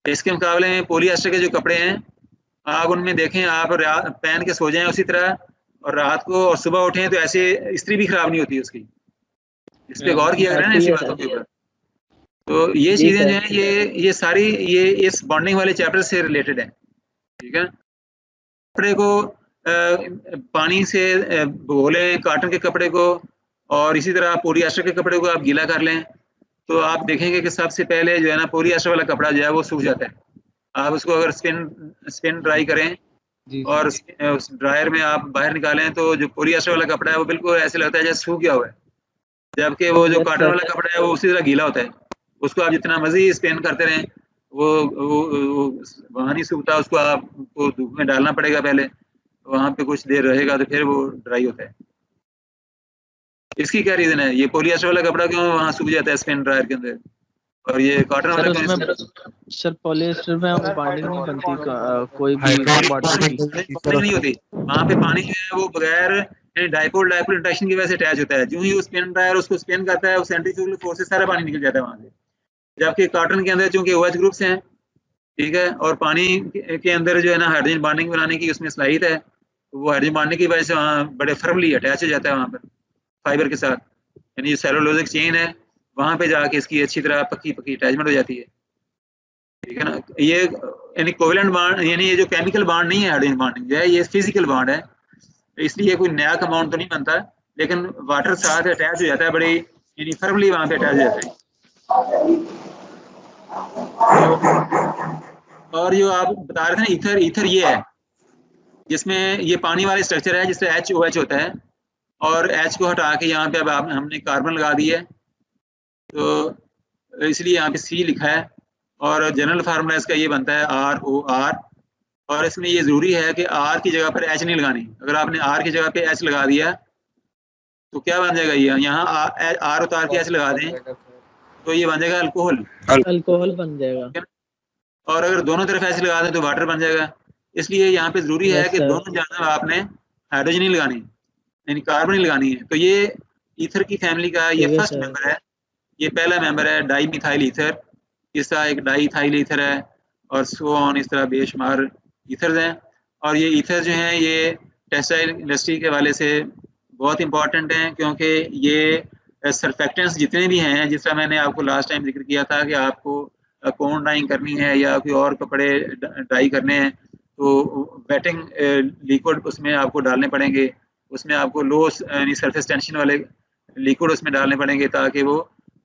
इसके मुकाबले में पॉलिएस्टर के जो कपड़े हैं, आप उनमें देखें, आप पहन के सो जाएं उसी तरह, और रात को और सुबह उठें तो ऐसे इस्त्री भी खराब नहीं होती उसकी। इस पे गौर किया करें ना ऐसी बातों के ऊपर। तो ये चीजें जो हैं ये सारी ये इस बॉन्डिंग वाले चैप्टर से रिलेटेड है, ठीक है। कपड़े को पानी से धो लें, कॉटन के कपड़े को, और इसी तरह पॉलिएस्टर के कपड़े को आप गीला कर लें, तो आप देखेंगे कि सबसे पहले जो है ना पॉलिएस्टर वाला कपड़ा जो है वो सूख जाता है। आप उसको अगर स्पिन ड्राई करें और उस ड्रायर में आप बाहर निकालें तो जो पॉलिएस्टर वाला कपड़ा है वो बिल्कुल ऐसे लगता है जैसे सूख गया हुआ है, जबकि वो जो कॉटन वाला कपड़ा है वो उसी तरह गीला होता है। उसको आप जितना मर्जी स्पिन करते रहें वो वहाँ नहीं सूखता, उसको आपको धूप में डालना पड़ेगा पहले, वहाँ पे कुछ देर रहेगा तो फिर वो ड्राई होता है। इसकी क्या रीजन है, ये पॉलिएस्टर वाला कपड़ा क्यों वहाँ सूख जाता है स्पिन ड्रायर के अंदर, और ये कॉटन वाला क्यों? सर पॉलिएस्टर में हम बॉन्डिंग नहीं बनती, कोई भी बॉन्डिंग नहीं होती वहाँ पे। पानी जो है वो बगैर डाइपोल इंटरेक्शन की वजह से अटैच होता है। जो ही वो स्पिन ड्रायर उसको स्पिन करता है, वो सेंट्रीफ्यूगल फोर्स से सारा पानी निकल जाता है वहाँ से। जबकि कॉटन के अंदर चूंकि OH ग्रुप्स हैं, ठीक है, और पानी के अंदर जो है ना हाइड्रोजन बॉन्डिंग बनाने की उसमें सलाहियत है, तो वो हाइड्रोजन बॉन्डिंग की वजह से वहाँ बड़े फर्मली अटैच हो जाता है वहाँ पर फाइबर के साथ, यानी जो सेलुलोजिक चेन है वहाँ पे जाके इसकी अच्छी तरह पक्की अटैचमेंट हो जाती है, ठीक है ना। ये यानी कोवेलेंट बॉन्ड, यानी ये जो केमिकल बॉन्ड नहीं है हाइड्रोजन बॉन्डिंग जो है, ये फिजिकल बॉन्ड है, इसलिए कोई नया कंपाउंड तो नहीं बनता, लेकिन वाटर साथ अटैच हो जाता है, बड़ी यानी फर्मली वहाँ पे अटैच हो जाता है। और जो आप बता रहे थे ना ईथर ये है जिसमें ये पानी वाला स्ट्रक्चर है जिससे HOH होता है, और H को हटा के यहाँ पे अब हमने कार्बन लगा दी है, तो इसलिए यहाँ पे C लिखा है, और जनरल फार्मूला इसका ये बनता है ROR। और इसमें ये जरूरी है कि R की जगह पर H नहीं लगानी। अगर आपने R की जगह पे H लगा दिया तो क्या बन जाएगा, ये यहाँ R उतार के H लगा दें तो ये बन जाएगा अल्कोहल बन जाएगा। और अगर दोनों तरफ H लगा दें तो वाटर बन जाएगा। इसलिए यहाँ पे जरूरी है कि दोनों जानब आपने हाइड्रोजन नहीं लगानी, यानी कार्बन नहीं लगानी है। तो ये ईथर की फैमिली का ये फर्स्ट मेंबर है, ये पहला मेंबर है डाई मिथाइल ईथर। इस तरह एक डाई इथाइल ईथर है, और सो ऑन, इस तरह बेशुमार ईथर्स हैं। और ये ईथर जो हैं ये टेक्सटाइल इंडस्ट्री के वाले से बहुत इंपॉर्टेंट हैं, क्योंकि ये सर्फेक्टेंट्स जितने भी हैं, जिस तरह मैंने आपको लास्ट टाइम जिक्र किया था कि आपको कॉर्न डाइंग करनी है या कोई और कपड़े डाई करने हैं, तो वेटिंग लिक्विड उसमें आपको डालने पड़ेंगे, उसमें आपको लो यानी सरफेस टेंशन वाले लिक्विड उसमें डालने पड़ेंगे, ताकि वो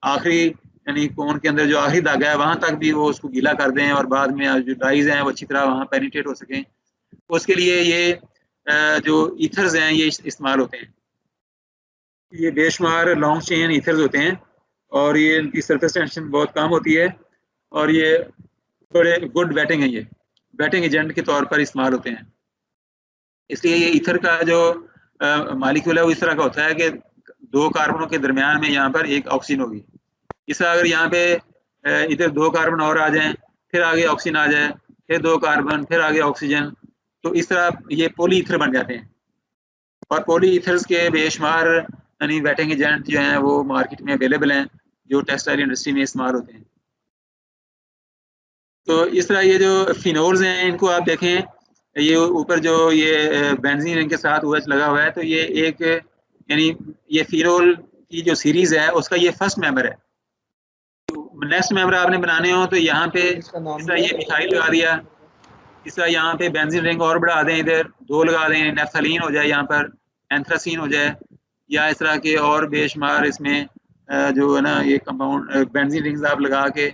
आखिरी यानी कोन के अंदर जो आखिरी धागा है वहां तक भी वो उसको गीला कर दें, और बाद में जो डाइज हैं वो अच्छी तरह वहां पेनिट्रेट हो सकें। उसके लिए ये जो ईथर्स हैं ये इस्तेमाल होते हैं। ये बेशुमार लॉन्ग चेन ईथर्स होते हैं, और ये इनकी सरफेस टेंशन बहुत कम होती है, और ये बड़े गुड वेटिंग है, ये वेटिंग एजेंट के तौर पर इस्तेमाल होते हैं। इसलिए ये ईथर का जो मालिक्यूल है वो इस तरह का होता है कि दो कार्बनों के दरमियान में यहाँ पर एक ऑक्सीजन होगी। इस अगर यहाँ पे इधर दो कार्बन और आ जाएं, फिर आगे ऑक्सीजन आ जाए, फिर दो कार्बन, फिर आगे ऑक्सीजन, तो इस तरह ये पॉली ईथर बन जाते हैं। और पॉली ईथर्स के बेशुमार यानी वेटिंग एजेंट जो हैं वो मार्केट में अवेलेबल हैं, जो टेक्सटाइल इंडस्ट्री में इस्तेमाल होते हैं। तो इस तरह ये जो फिनोल्स हैं इनको आप देखें, ये ऊपर जो ये बेंजीन इनके साथ OH लगा हुआ है, तो ये एक यानी ये फिनोल की जो सीरीज है उसका ये फर्स्ट मेंबर है। तो नेक्स्ट मेंबर आपने बनाने हो तो यहाँ पे इस तरह ये मिथाइल लगा दिया, इस तरह यहाँ पे बेंजीन रिंग और बढ़ा दें, इधर दो लगा दें, नेफ्थलीन हो जाए, यहाँ पर एंथ्रासीन हो जाए, या इस तरह के और बेशुमार इसमें जो है ना ये कंपाउंड बेंजीन रिंग्स आप लगा के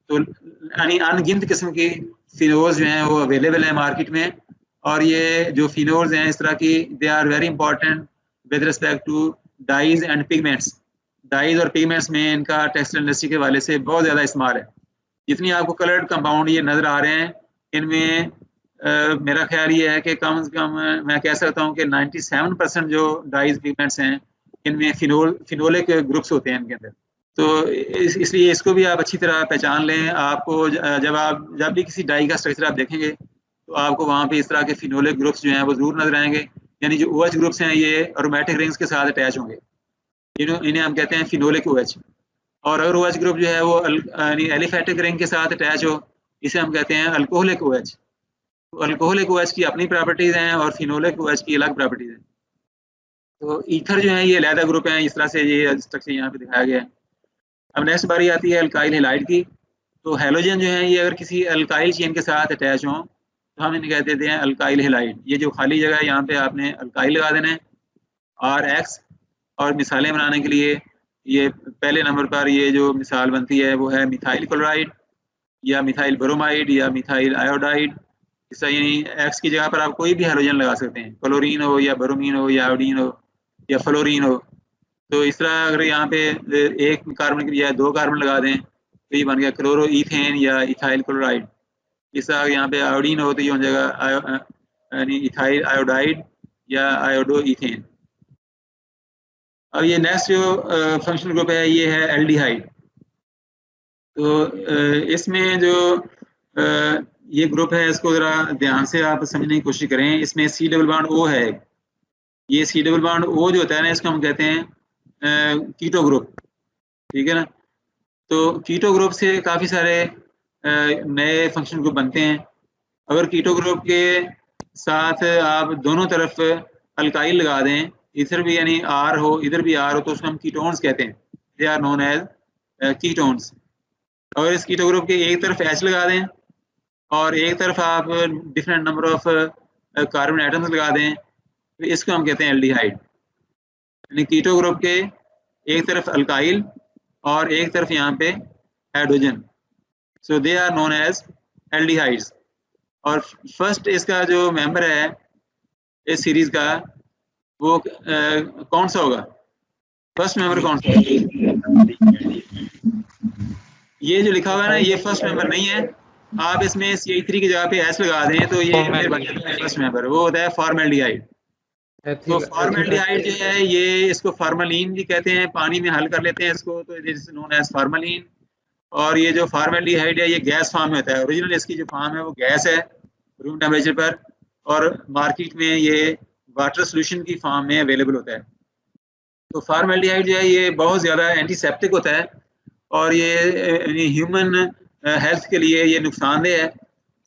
तो यानी अनगिनत किस्म की फिनोल्स जो हैं वो अवेलेबल हैं मार्केट में, और ये जो फिनोल्स हैं इस तरह की they are very important with respect to dyes and pigments. Dyes और पिगमेंट्स में इनका टेक्सटाइल इंडस्ट्री के हवाले से बहुत ज़्यादा इस्तेमाल है। जितनी आपको कलर्ड कंपाउंड ये नज़र आ रहे हैं इनमें मेरा ख्याल ये है कि कम से कम मैं कह सकता हूँ कि 97% जो डाइज पिगमेंट्स हैं इनमें फिनोलिक ग्रुप्स होते हैं इनके अंदर। तो इसलिए इसको भी आप अच्छी तरह पहचान लें। आपको जब भी किसी डाई का स्ट्रक्चर आप देखेंगे तो आपको वहाँ पे इस तरह के फिनोलिक ग्रुप्स जो हैं वो जरूर नजर आएंगे। यानी जो OH ग्रुप्स हैं ये एरोमेटिक रिंग्स के साथ अटैच होंगे, इन्हें हम कहते हैं फिनोलिक OH। और अगर OH ग्रुप जो है वो एलिफेटिक रिंग के साथ अटैच हो, इसे हम कहते हैं अल्कोहलिक OH। तो अल्कोहलिक OH की अपनी प्रॉपर्टीज हैं और फिनोलिक OH की अलग प्रॉपर्टीज हैं। तो ईथर जो है ये अलहदा ग्रुप हैं, इस तरह से ये स्ट्रक्चर यहाँ पे दिखाया गया है। अब नेक्स्ट बारी आती है अल्काइल हैलाइड की। तो हैलोजन जो है ये अगर किसी अल्काइल चेन के साथ अटैच हों तो हम इन्हें कहते हैं अल्काइल हैलाइड। ये जो खाली जगह है यहाँ पे आपने अल्काइल लगा देना है RX। और मिसालें बनाने के लिए ये पहले नंबर पर ये जो मिसाल बनती है वो है मिथाइल क्लोराइड या मिथाइल ब्रोमाइड या मिथाइल आयोडाइड। इसका यानी X की जगह पर आप कोई भी हैलोजन लगा सकते हैं, क्लोरीन हो या ब्रोमीन हो या आयोडीन हो या फ्लोरीन हो। तो इस तरह अगर यहाँ पे एक कार्बन की बजाय 2 कार्बन लगा दें तो ये बन गया क्लोरो ईथेन या इथाइल क्लोराइड। इस तरह यहाँ पे आयोडीन हो तो ये हो जाएगा यानी इथाइल आयोडाइड या आयोडो ईथेन। अब ये नेक्स्ट जो फंक्शनल ग्रुप है ये है एल्डिहाइड। तो इसमें जो ये ग्रुप है इसको ज़रा ध्यान से आप समझने की कोशिश करें। इसमें C डबल बॉन्ड O है। ये C डबल बॉन्ड O जो होता है ना इसको हम कहते हैं कीटो ग्रुप, ठीक है ना। तो कीटो ग्रुप से काफ़ी सारे नए फंक्शनल ग्रुप बनते हैं। अगर कीटो ग्रुप के साथ आप दोनों तरफ अल्काइल लगा दें, इधर भी यानी R हो इधर भी R हो, तो उसको हम कीटोन्स कहते हैं। They are known as ketones. और इस कीटो ग्रुप के एक तरफ H लगा दें और एक तरफ आप different number of carbon atoms लगा दें तो इसको हम कहते हैं एल्डिहाइड। यानी कीटो ग्रुप के एक तरफ अल्काइल और एक तरफ यहाँ पे hydrogen, so they are known as aldehydes. और फर्स्ट इसका जो मेंबर है इस सीरीज का वो कौन सा होगा? फर्स्ट मेंबर कौन सा है? ये जो लिखा हुआ है ना ये फर्स्ट मेंबर नहीं है। आप इसमें CH3 की जगह पे S लगा दें तो ये फर्स्ट मेंबर वो होता है फॉर्मेल्डिहाइड। तो फॉर्मेल्डिहाइड जो है ये इसको फॉर्मलिन भी कहते हैं, पानी में हल कर लेते हैं इसको, तो it is known as formalin. और ये जो फॉर्मेल्डिहाइड है ये गैस फॉर्म में होता है। ओरिजिनल इसकी जो फॉर्म है वो गैस है रूम टेम्परेचर पर, और मार्केट में ये वाटर सोल्यूशन की फॉर्म में अवेलेबल होता है। तो फॉर्मेल्डिहाइड जो है ये बहुत ज़्यादा एंटीसेप्टिक होता है और ये ह्यूमन हेल्थ के लिए ये नुकसानदेह है।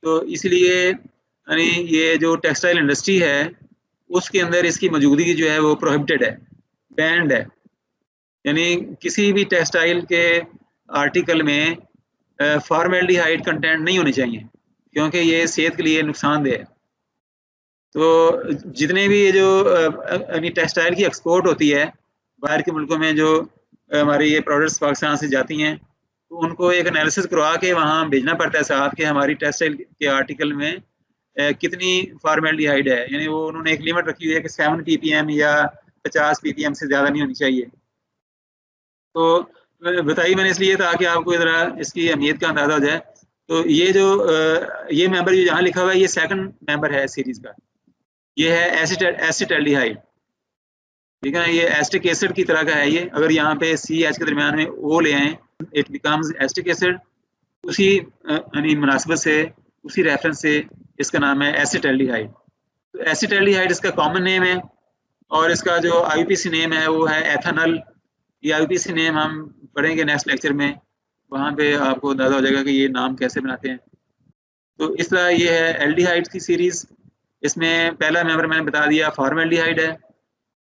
तो इसलिए यानी ये जो टेक्सटाइल इंडस्ट्री है उसके अंदर इसकी मौजूदगी जो है वो प्रोहिबिटेड है, बैंड है। यानी किसी भी टेक्सटाइल के आर्टिकल में फॉर्मेल्डिहाइड कंटेंट नहीं होनी चाहिए क्योंकि ये सेहत के लिए नुकसानदेह है। तो जितने भी ये जो यानी टेक्सटाइल की एक्सपोर्ट होती है बाहर के मुल्कों में, जो हमारी ये प्रोडक्ट्स पाकिस्तान से जाती हैं, तो उनको एक एनालिसिस करवा के वहाँ भेजना पड़ता है साथ कि हमारी टेक्सटाइल के आर्टिकल में कितनी फॉर्मेल्डिहाइड है। यानी वो उन्होंने एक लिमिट रखी हुई है कि 7 ppm या 50 ppm से ज़्यादा नहीं होनी चाहिए। तो बताइए मैंने इसलिए ताकि आपको ज़रा इसकी अहमियत का अंदाज़ा हो जाए। तो ये जो ये मेंबर जो यहाँ लिखा हुआ है ये सेकंड मेंबर है सीरीज़ का, ये है एसिटाल्डिहाइड, ठीक है ना। ये एसिटिक एसिड की तरह का है ये। अगर यहाँ पे CH के दरमियान में O ले आए इट बिकम्स एसिटिक एसिड। उसी यानी मुनासिबत से उसी रेफरेंस से इसका नाम है एसिटाल्डिहाइड। तो एसिटाल्डिहाइड इसका कॉमन नेम है और इसका जो IUPAC नेम है वो है एथेनॉल। ये IUPAC नेम हम पढ़ेंगे नेक्स्ट लेक्चर में, वहाँ पे आपको अंदाज़ा हो जाएगा कि ये नाम कैसे बनाते हैं। तो इस तरह ये है एल्डिहाइड की सीरीज़। इसमें पहला मेंबर मैंने बता दिया फॉर्मेल्डिहाइड है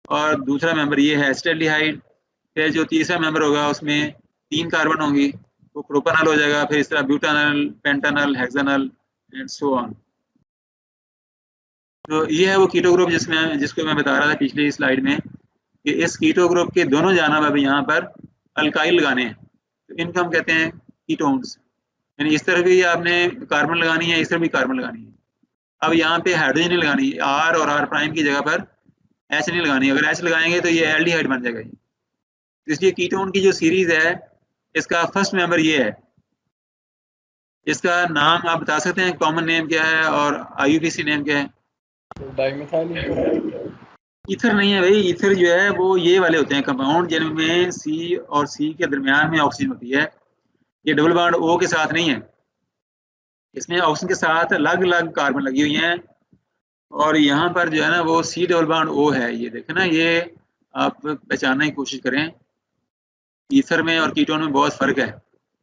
और दूसरा मेंबर ये है एसिटाल्डिहाइड। फिर जो तीसरा मेंबर होगा उसमें 3 कार्बन होंगी, वो प्रोपेनॉल हो जाएगा। फिर इस तरह ब्यूटानॉल, पेंटानॉल, हेक्सानॉल एंड सो ऑन। तो ये है वो कीटो ग्रुप जिसको मैं बता रहा था पिछली स्लाइड में कि इस कीटो ग्रुप के दोनों जानिब अब यहाँ पर अल्काइल लगाने हैं, तो इनको हम कहते हैं कीटोन्स। यानी इस तरफ भी आपने कार्बन लगानी है, इस तरफ भी कार्बन लगानी है। अब यहाँ पे हाइड्रोजन नहीं लगानी, आर और आर प्राइम की जगह पर एच नहीं लगानी। अगर एच लगाएंगे तो ये एल्डिहाइड बन जाएगा। इसलिए कीटोन की जो सीरीज है इसका फर्स्ट मेंबर ये है। इसका नाम आप बता सकते हैं, कॉमन नेम क्या है और आईयूपीसी नेम क्या है? ईथर नहीं है भाई, ईथर जो है वो ये वाले होते हैं कंपाउंड जिनमें सी और सी के दरमियान में ऑक्सीजन होती है। ये डबल बॉन्ड ओ के साथ नहीं है, इसमें ऑक्सीजन के साथ अलग अलग कार्बन लगी हुई हैं। और यहाँ पर जो है ना वो सी डबल बॉन्ड ओ है। ये देखें ना, ये आप पहचानने की कोशिश करें। ईथर में और कीटोन में बहुत फर्क है।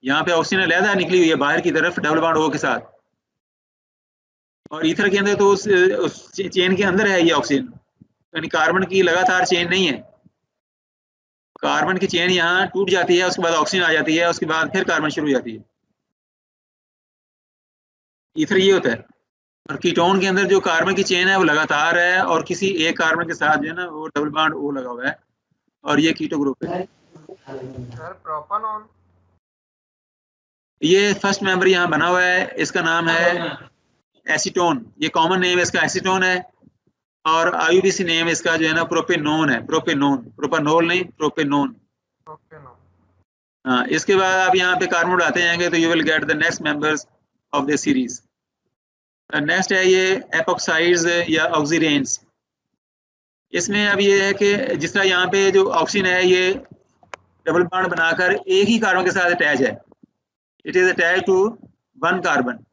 यहाँ पे ऑक्सीजन अलहदा निकली हुई है बाहर की तरफ डबल बॉन्ड ओ के साथ, और ईथर के अंदर तो उस चेन के अंदर है ये ऑक्सीजन, यानी कार्बन की लगातार चेन नहीं है। कार्बन की चेन यहाँ टूट जाती है, उसके बाद ऑक्सीजन आ जाती है, उसके बाद फिर कार्बन शुरू हो जाती है। ईथर ये होता है। और कीटोन के अंदर जो कार्बन की चेन है वो लगातार है और किसी एक कार्बन के साथ जो है ना वो डबल बॉन्ड ओ लगा हुआ है, और ये कीटो ग्रुप है। सर प्रोपानॉन, ये फर्स्ट मेंबर यहाँ बना हुआ है, इसका नाम है एसीटोन। ये कॉमन नेम इसका एसीटोन है, और आईयूपीसी नेम इसका जो है ना प्रोपेनोन है। प्रोपेनोन, प्रोपानोल नहीं, प्रोपेनोन। हाँ, इसके बाद आप यहाँ पे कार्बन उड़ाते जाएंगे तो you will get the next members of the series. Next है ये एपॉक्साइड्स या ऑक्सीडेंट्स। इसमें अब ये है कि जिस तरह यहाँ पे जो ऑक्सीजन है ये डबल बॉन्ड बनाकर एक ही कार्बन के साथ अटैच है, it is attach to one carbon.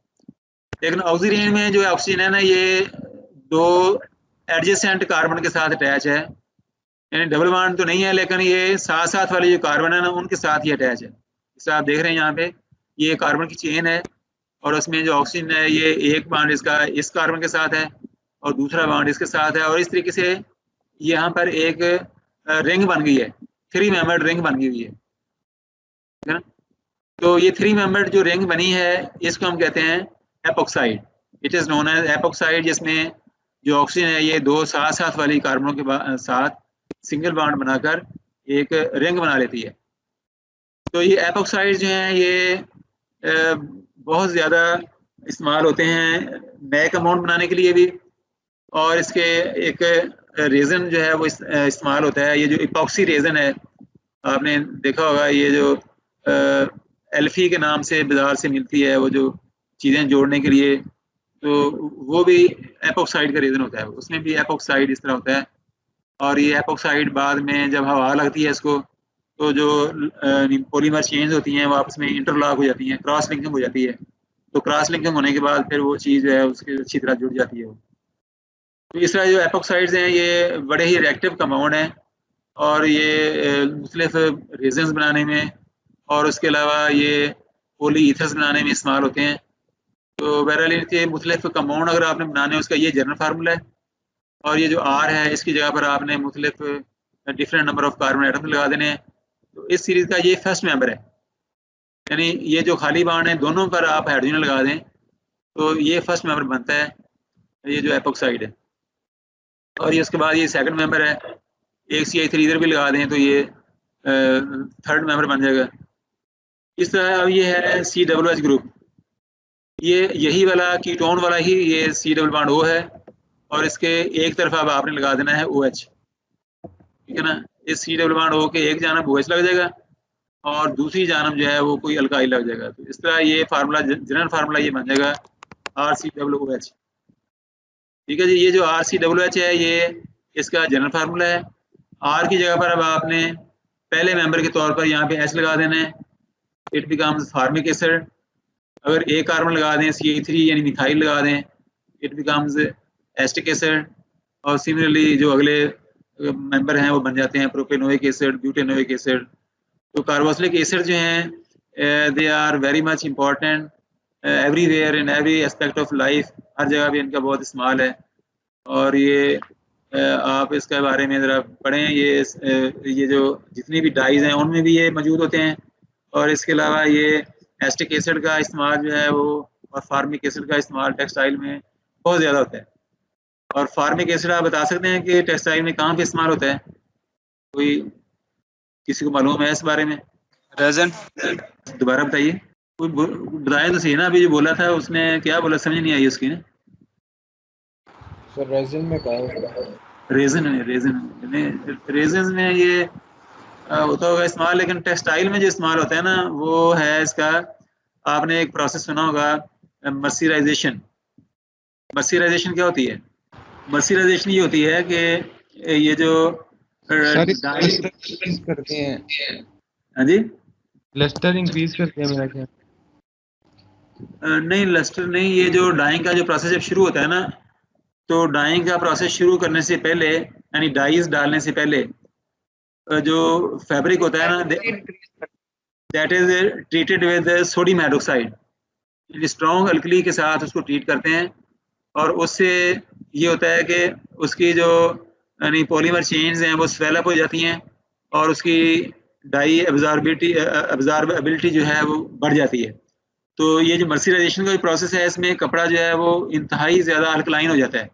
लेकिन ऑक्सीडेंट में जो ऑक्सीजन है ना ये दो एडजेसेंट कार्बन के साथ अटैच है, यानी डबल बॉन्ड तो नहीं है लेकिन ये साथ साथ वाले जो कार्बन है ना उनके साथ ही अटैच है। जैसे आप देख रहे हैं यहाँ पे ये कार्बन की चेन है और उसमें जो ऑक्सीजन है ये एक बॉन्ड इसका इस कार्बन के साथ है और दूसरा बॉन्ड इसके साथ है, और इस तरीके से यहाँ पर एक रिंग बन गई है, 3 मेंबर्ड रिंग बन गई हुई है ना। तो ये 3 मेंबर्ड जो रिंग बनी है इसको हम कहते हैं epoxide. It is known as epoxide, जिसमें जो ऑक्सीजन है ये दो साथ साथ वाली कार्बनों के साथ सिंगल बॉन्ड बनाकर एक रिंग बना लेती है। तो ये एपॉक्साइड जो हैं ये बहुत ज़्यादा इस्तेमाल होते हैं नए कंपाउंड बनाने के लिए भी, और इसके एक रेजन जो है वो इस्तेमाल होता है। ये जो इपॉक्सी रेजन है आपने देखा होगा, ये जो एल्फी के नाम से बाजार से मिलती है वो जो चीज़ें जोड़ने के लिए, तो वो भी एपॉक्साइड का रेजन होता है। उसमें भी एपॉक्साइड इस तरह होता है, और ये एपॉक्साइड बाद में जब हवा लगती है इसको तो जो पॉलीमर चेंज होती हैं वो आपस में इंटरलॉक हो जाती हैं, क्रॉस लिंकिंग हो जाती है। तो क्रॉस लिंकिंग होने के बाद फिर वो चीज़ जो है उसके अच्छी तरह जुड़ जाती है। तो इस तरह जो एपॉक्साइड्स हैं ये बड़े ही रिएक्टिव कंपाउंड हैं, और ये मुख्तलिफ रेजन्स बनाने में और उसके अलावा ये पोली ईथर्स बनाने में इस्तेमाल होते हैं। तो बहरहाल इनके मुख्तलिफ कंपाउंड अगर आपने बनाने उसका ये जनरल फार्मूला है, और ये जो आर है इसकी जगह पर आपने मुख्तलिफ different number of carbon atoms लगा देने हैं। तो इस सीरीज का ये फर्स्ट मेंबर है, यानी ये जो खाली बॉन्ड है दोनों पर आप हाइड्रोजन लगा दें तो ये फर्स्ट मेंबर बनता है, ये जो एपॉक्साइड है। और ये उसके बाद ये सेकंड मेंबर है, एक CH3 इधर भी लगा दें तो ये थर्ड मेंबर बन जाएगा। इस तरह अब ये है COOH ग्रुप, ये यही वाला कीटोन वाला ही ये C डबल बॉन्ड O है, और इसके एक तरफ अब आपने लगा देना है OH, ठीक है ना। इस C डबल बॉन्ड O के एक जानब OH लग जाएगा और दूसरी जानब जो है वो कोई अल्काइल लग जाएगा। तो इस तरह ये फार्मूला जनरल फार्मूला ये बन जाएगा RCOOH, ठीक है जी। ये जो RCOOH है ये इसका जनरल फार्मूला है। R की जगह पर अब आपने पहले मेंबर के तौर पर यहाँ पे H लगा देना है, इट बिकम्स फार्मिक एसिड। अगर एक कार्बन लगा दें CH3 यानी मिथाइल लगा दें, इट बिकम्स एस्टिक एसिड। और सिमिलरली जो अगले मेंबर हैं वो बन जाते हैं प्रोपेनोइक एसिड, ब्यूटेनोइक एसिड। तो कार्बोक्सिलिक एसिड जो हैं they are very much important everywhere in every aspect of life, हर जगह भी इनका बहुत इस्तेमाल है। और ये आप इसके बारे में ज़रा पढ़ें, ये जो जितनी भी डाइज हैं उनमें भी ये मौजूद होते हैं। और इसके अलावा ये एस्टिक एसिड का इस्तेमाल जो है वो और फार्मिक एसिड का इस्तेमाल टेक्सटाइल में बहुत ज़्यादा होता है। और फार्मिक एसिड आप बता सकते हैं कि टेक्सटाइल में कहाँ पे इस्तेमाल होता है? कोई किसी को मालूम है इस बारे में? रेजन, दोबारा बताइए। कोई बताया तो सही ना, अभी जो बोला था उसने क्या बोला, समझ नहीं आई उसकी। सर रेजिन में कहा है। रेजिन में ये होता होगा इस्तेमाल, लेकिन टेक्सटाइल में जो इस्तेमाल होता है ना वो है इसका, आपने एक प्रोसेस सुना होगा मर्सराइजेशन। मर्सराइजेशन क्या होती है? मर्सराइजेशन ये होती है कि ये जो करते हैं। हाँ जी, लस्टर इंक्रीज करते हैं मेरा ख्याल। नहीं लस्टर नहीं, ये जो डाइंग का जो प्रोसेस जब शुरू होता है ना, तो डाइंग का प्रोसेस शुरू करने से पहले, यानी डाइज डालने से पहले जो फैब्रिक होता है ना, that is treated with sodium hydroxide, strong alkali के साथ उसको ट्रीट करते हैं। और उससे ये होता है कि उसकी जो यानी पॉलीमर चेन्स हैं वो स्वेलअप हो जाती हैं और उसकी डाई एब्जॉर्बिलिटी जो है वो बढ़ जाती है। तो ये जो मर्सराइजेशन का जो प्रोसेस है, इसमें कपड़ा जो है वो इंतहाई ज़्यादा अल्कलाइन हो जाता है।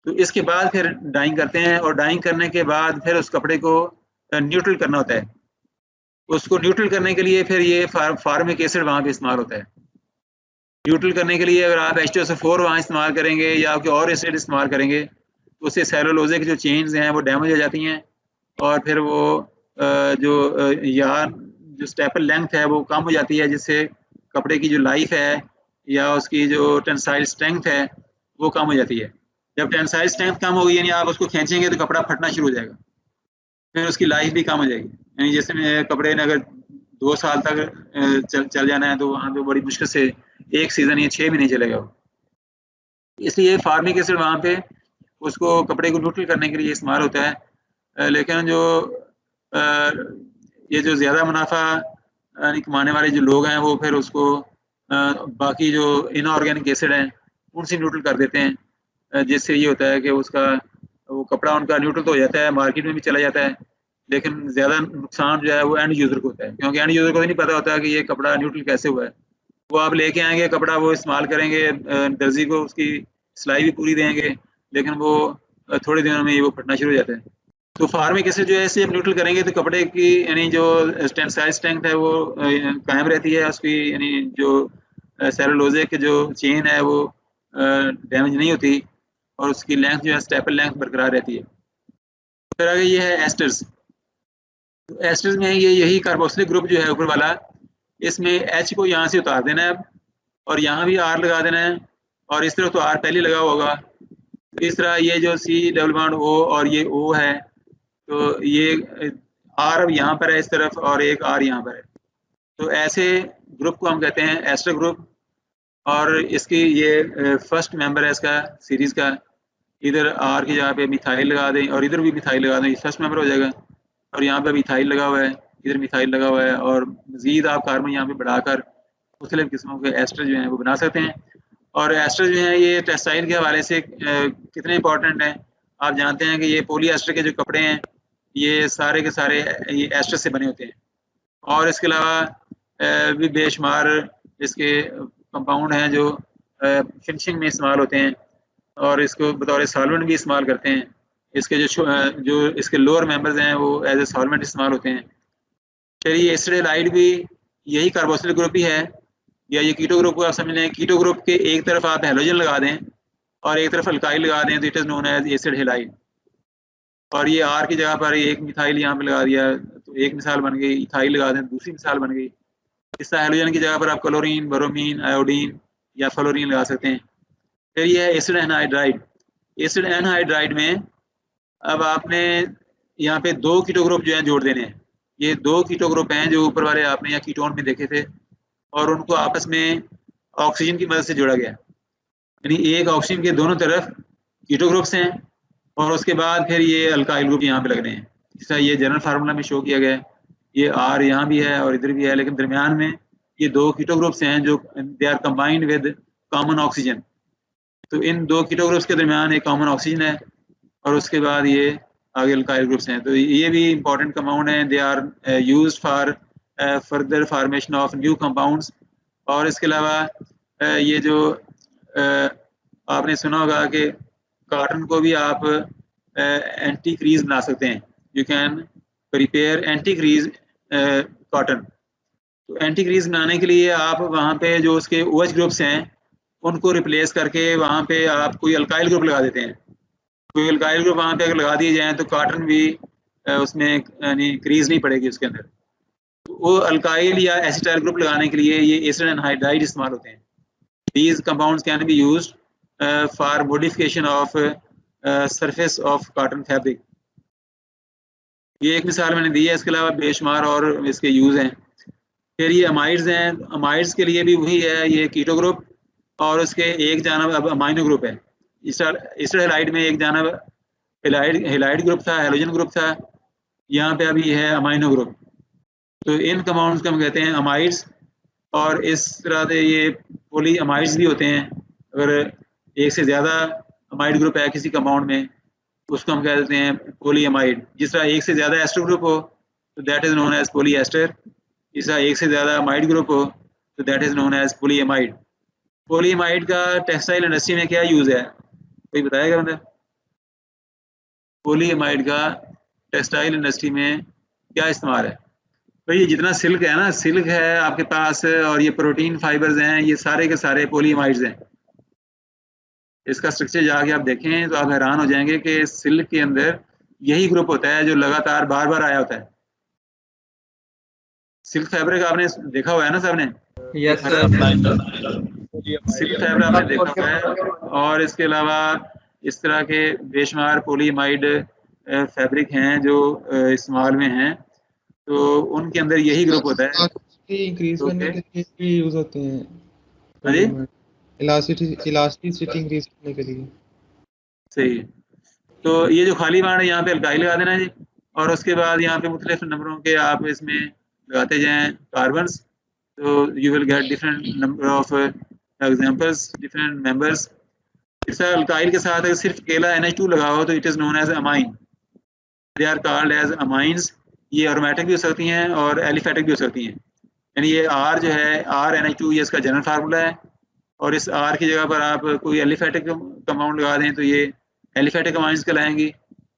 तो इसके बाद फिर डाइंग करते हैं, और डाइंग करने के बाद फिर उस कपड़े को न्यूट्रल करना होता है। उसको न्यूट्रल करने के लिए फिर ये फार्मिक एसिड वहाँ पे इस्तेमाल होता है। न्यूट्रल करने के लिए अगर आप H2SO4 वहाँ इस्तेमाल करेंगे या कोई और एसिड इस्तेमाल करेंगे तो उससे सेलुलोजिक जो चेन्स हैं वो डैमेज हो जाती हैं, और फिर वो जो स्टेपल लेंथ है वो कम हो जाती है, जिससे कपड़े की जो लाइफ है या उसकी जो टेंसाइल स्ट्रेंथ है वो कम हो जाती है। जब टेंसाइल स्ट्रेंथ कम होगी, यानी आप उसको खींचेंगे तो कपड़ा फटना शुरू हो जाएगा, फिर उसकी लाइफ भी कम हो जाएगी। यानी जैसे में कपड़े ने अगर 2 साल तक चल जाना है तो वहाँ पे बड़ी मुश्किल से 1 सीज़न या 6 महीने चलेगा वो। इसलिए फार्मिक एसिड वहाँ पे उसको कपड़े को न्यूट्रल करने के लिए इस्तेमाल होता है। लेकिन जो ये जो ज़्यादा मुनाफा यानी कमाने वाले जो लोग हैं वो फिर उसको बाकी जो इनऑर्गेनिक एसिड हैं उनसे न्यूट्रल कर देते हैं, जिससे ये होता है कि उसका वो कपड़ा उनका न्यूट्रल तो हो जाता है, मार्केट में भी चला जाता है, लेकिन ज़्यादा नुकसान जो है वो एंड यूज़र को होता है, क्योंकि एंड यूज़र को नहीं पता होता कि ये कपड़ा न्यूट्रल कैसे हुआ है। वो आप लेके आएंगे कपड़ा, वो इस्तेमाल करेंगे, दर्जी को उसकी सिलाई भी पूरी देंगे, लेकिन वो थोड़े दिनों में ही वो फटना शुरू हो जाता है। तो फार्मिक एसिड जो है इसे जब न्यूट्रल करेंगे तो कपड़े की यानी जो टेंसाइल स्ट्रेंथ है वो कायम रहती है, उसकी यानी जो सेलुलोजिक जो चेन है वो डैमेज नहीं होती, और उसकी लेंथ जो है स्टेपल लेंथ बरकरार रहती है। फिर आगे ये है एस्टर्स। एस्टर्स में ये यही कार्बोक्सिलिक ग्रुप जो है ऊपर वाला, इसमें H को यहाँ से उतार देना है और यहाँ भी R लगा देना है, और इस तरफ तो R पहले लगा होगा। तो इस तरह ये जो C डबल बॉन्ड O और ये O है, तो ये R अब यहाँ पर है इस तरफ और एक R यहाँ पर है, तो ऐसे ग्रुप को हम कहते हैं एस्टर ग्रुप। और इसकी ये फर्स्ट मेंबर है इसका सीरीज का, इधर R की जगह पे मिथाइल लगा दें और इधर भी मिथाइल लगा दें, ये फर्स्ट मेंबर हो जाएगा। और यहाँ पे मिथाइल लगा हुआ है, इधर मिथाइल लगा हुआ है, और मजीद आप कार्बन यहाँ पे बढ़ाकर मुख्तलिफ किस्मों के एस्टर जो हैं वो बना सकते हैं। और एस्टर जो हैं ये टेक्सटाइल के हवाले से कितने इंपॉर्टेंट हैं, आप जानते हैं कि ये पोलिएस्टर के जो कपड़े हैं ये सारे के सारे ये एस्टर से बने होते हैं, और इसके अलावा भी बेशुमार इसके कंपाउंड हैं जो फिनिशिंग में इस्तेमाल होते हैं, और इसको बतौर सॉल्वेंट भी इस्तेमाल करते हैं। इसके जो इसके लोअर मेंबर्स हैं वो एज ए सॉल्वेंट इस्तेमाल होते हैं। फिर ये एसिड हैलाइड भी यही कार्बोक्सिलिक ग्रुप ही है, या ये कीटो ग्रुप को आप समझ लें। कीटो ग्रुप के एक तरफ आप हैलोजन लगा दें और एक तरफ अल्काइल लगा दें तो it is known as acid halide. और ये R की जगह पर एक मिथाइल यहाँ पे लगा दिया तो एक मिसाल बन गई, इथाइल लगा दें दूसरी मिसाल बन गई। इस तरह हैलोजन की जगह पर आप क्लोरीन, ब्रोमीन, आयोडीन या फ्लोरीन लगा सकते हैं। फिर ये है एसिड एनहाइड्राइड। एसिड एनहाइड्राइड में अब आपने यहाँ पे 2 कीटो ग्रुप जो हैं जोड़ देने हैं। ये 2 कीटो ग्रुप हैं जो ऊपर वाले आपने यहाँ कीटोन में देखे थे, और उनको आपस में ऑक्सीजन की मदद से जोड़ा गया, यानी एक ऑक्सीजन के दोनों तरफ कीटो ग्रुप्स हैं, और उसके बाद फिर ये अल्काइल ग्रुप यहाँ पे लगने हैं। इस तरह ये जनरल फार्मूला में शो किया गया है, ये R यहाँ भी है और इधर भी है, लेकिन दरमियान में ये 2 कीटो ग्रुप्स हैं जो they are combined with common oxygen. तो इन 2 कीटो ग्रुप्स के दरमियान एक कॉमन ऑक्सीजन है, और उसके बाद ये आगे अल्काइल ग्रुप्स हैं। तो ये भी इंपॉर्टेंट कंपाउंड हैं, they are used for further formation of new compounds. और इसके अलावा ये जो आपने सुना होगा कि कॉटन को भी आप एंटी क्रीज बना सकते हैं, you can prepare anti crease cotton. तो एंटी क्रीज बनाने के लिए आप वहाँ पे जो उसके OH ग्रुप्स हैं उनको रिप्लेस करके वहाँ पे आप कोई अल्काइल ग्रुप लगा देते हैं। कोई अल्काइल ग्रुप वहाँ पे अगर लगा दिए जाएँ तो कार्टन भी उसमें यानी क्रीज नहीं पड़ेगी उसके अंदर। तो वो अल्काइल या एसिटाइल ग्रुप लगाने के लिए ये एसिड एनहाइड्राइड इस्तेमाल होते हैं। These compounds can be used for modification of surface of cotton fabric. ये एक मिसाल मैंने दी है, इसके अलावा बेशुमार और इसके यूज हैं। फिर ये अमाइड्स हैं, अमाइड्स के लिए भी वही है, ये कीटो ग्रुप और उसके एक जानब अब अमाइनो ग्रुप है। ईस्टर हेलाइड में एक जानब हेलाइड ग्रुप था, हेलोजन ग्रुप था, यहाँ पे अभी है अमाइनो ग्रुप। तो इन कंपाउंड्स को हम कहते हैं अमाइड्स। और इस तरह से ये पोली अमाइड्स भी होते हैं। अगर एक से ज़्यादा अमाइड ग्रुप है किसी कंपाउंड में उसको हम कह देते हैं पोली अमाइड। जिस तरह एक से ज़्यादा एस्टर ग्रुप हो तो that is known as polyester. जिस तरह एक से ज़्यादा अमाइड ग्रुप हो तो that is known as polyamide. Polyamide का टेक्सटाइल इंडस्ट्री में क्या यूज़ है, कोई बताएगा बंदा? पोली अमाइड का टेक्सटाइल इंडस्ट्री में क्या इस्तेमाल है? तो ये जितना सिल्क है ना, सिल्क है आपके पास और ये प्रोटीन फाइबर्स हैं, ये सारे के सारे पॉलीअमाइड्स हैं। इसका स्ट्रक्चर जाके आप देखें तो आप हैरान हो जाएंगे कि सिल्क के अंदर यही ग्रुप होता है जो लगातार बार बार आया होता है। सिल्क फैब्रिक आपने देखा हुआ है ना सबने? Yes sir. सिल्क फैब्रिक आपने देखा हुआ है और इसके अलावा इस तरह के बेशुमार पॉलीअमाइड फैब्रिक हैं जो इस्तेमाल में हैं, तो उनके अंदर यही ग्रुप होता है। इंक्रीज करने के लिए भी यूज होते हैं। हाँ जी, इलास्टिसिटी इंक्रीज करने के लिए। सही है। तो ये जो खाली बाण है यहाँ पे अल्काइल लगा देना जी, और उसके बाद यहाँ पे मुख्तलिफ नंबरों के आप इसमें लगाते जाएं कार्बन्स, तो you will get different number of examples, different members. इस तरह अल्काइल के साथ अगर सिर्फ अकेला NH2 लगा हो तो it is known as amine. They are called as amines. ये एरोमेटिक भी हो सकती हैं और एलिफेटिक भी हो सकती हैं। यानी ये R जो है RNH2 ये इसका जनरल फार्मूला है, और इस R की जगह पर आप कोई एलिफेटिक कंपाउंड लगा दें तो ये एलिफेटिक अमाइंस कहलाएंगी,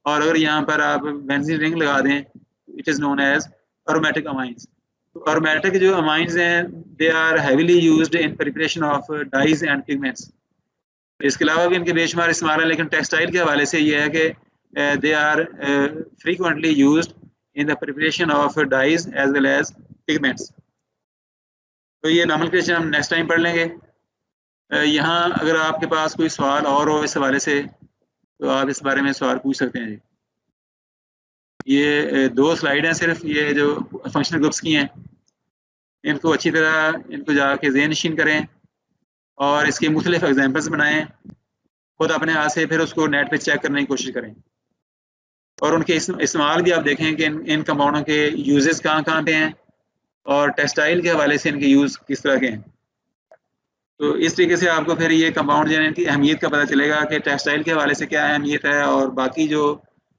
और अगर यहाँ पर आप बेंजीन रिंग लगा दें it is known as aromatic amines. तो एरोमेटिक जो अमाइंस हैं they are heavily used in preparation of dyes and pigments. इसके अलावा भी इनके बेशुमार इस्तेमाल है, लेकिन टेक्सटाइल के हवाले से ये है कि they are frequently used in the preparation of dyes as well as pigments। तो ये नॉमेनक्लेचर हम नेक्स्ट टाइम पढ़ लेंगे। यहाँ अगर आपके पास कोई सवाल और हो इस हवाले से तो आप इस बारे में सवाल पूछ सकते हैं। ये 2 स्लाइड हैं सिर्फ, ये जो फंक्शनल ग्रुप्स की हैं, इनको अच्छी तरह इनको जाके ज़हन-नशीन करें और इसके मुख्तलिफ एग्जाम्पल्स बनाएं खुद अपने हाथ से, फिर उसको नेट पे चेक करने की कोशिश करें और उनके इस्तेमाल भी आप देखें कि इन कंपाउंडों के यूजेस कहाँ पे हैं और टेक्सटाइल के हवाले से इनके यूज़ किस तरह के हैं। तो इस तरीके से आपको फिर ये कंपाउंड जो है इनकी अहमियत का पता चलेगा कि टेक्सटाइल के हवाले से क्या अहमियत है, और बाकी जो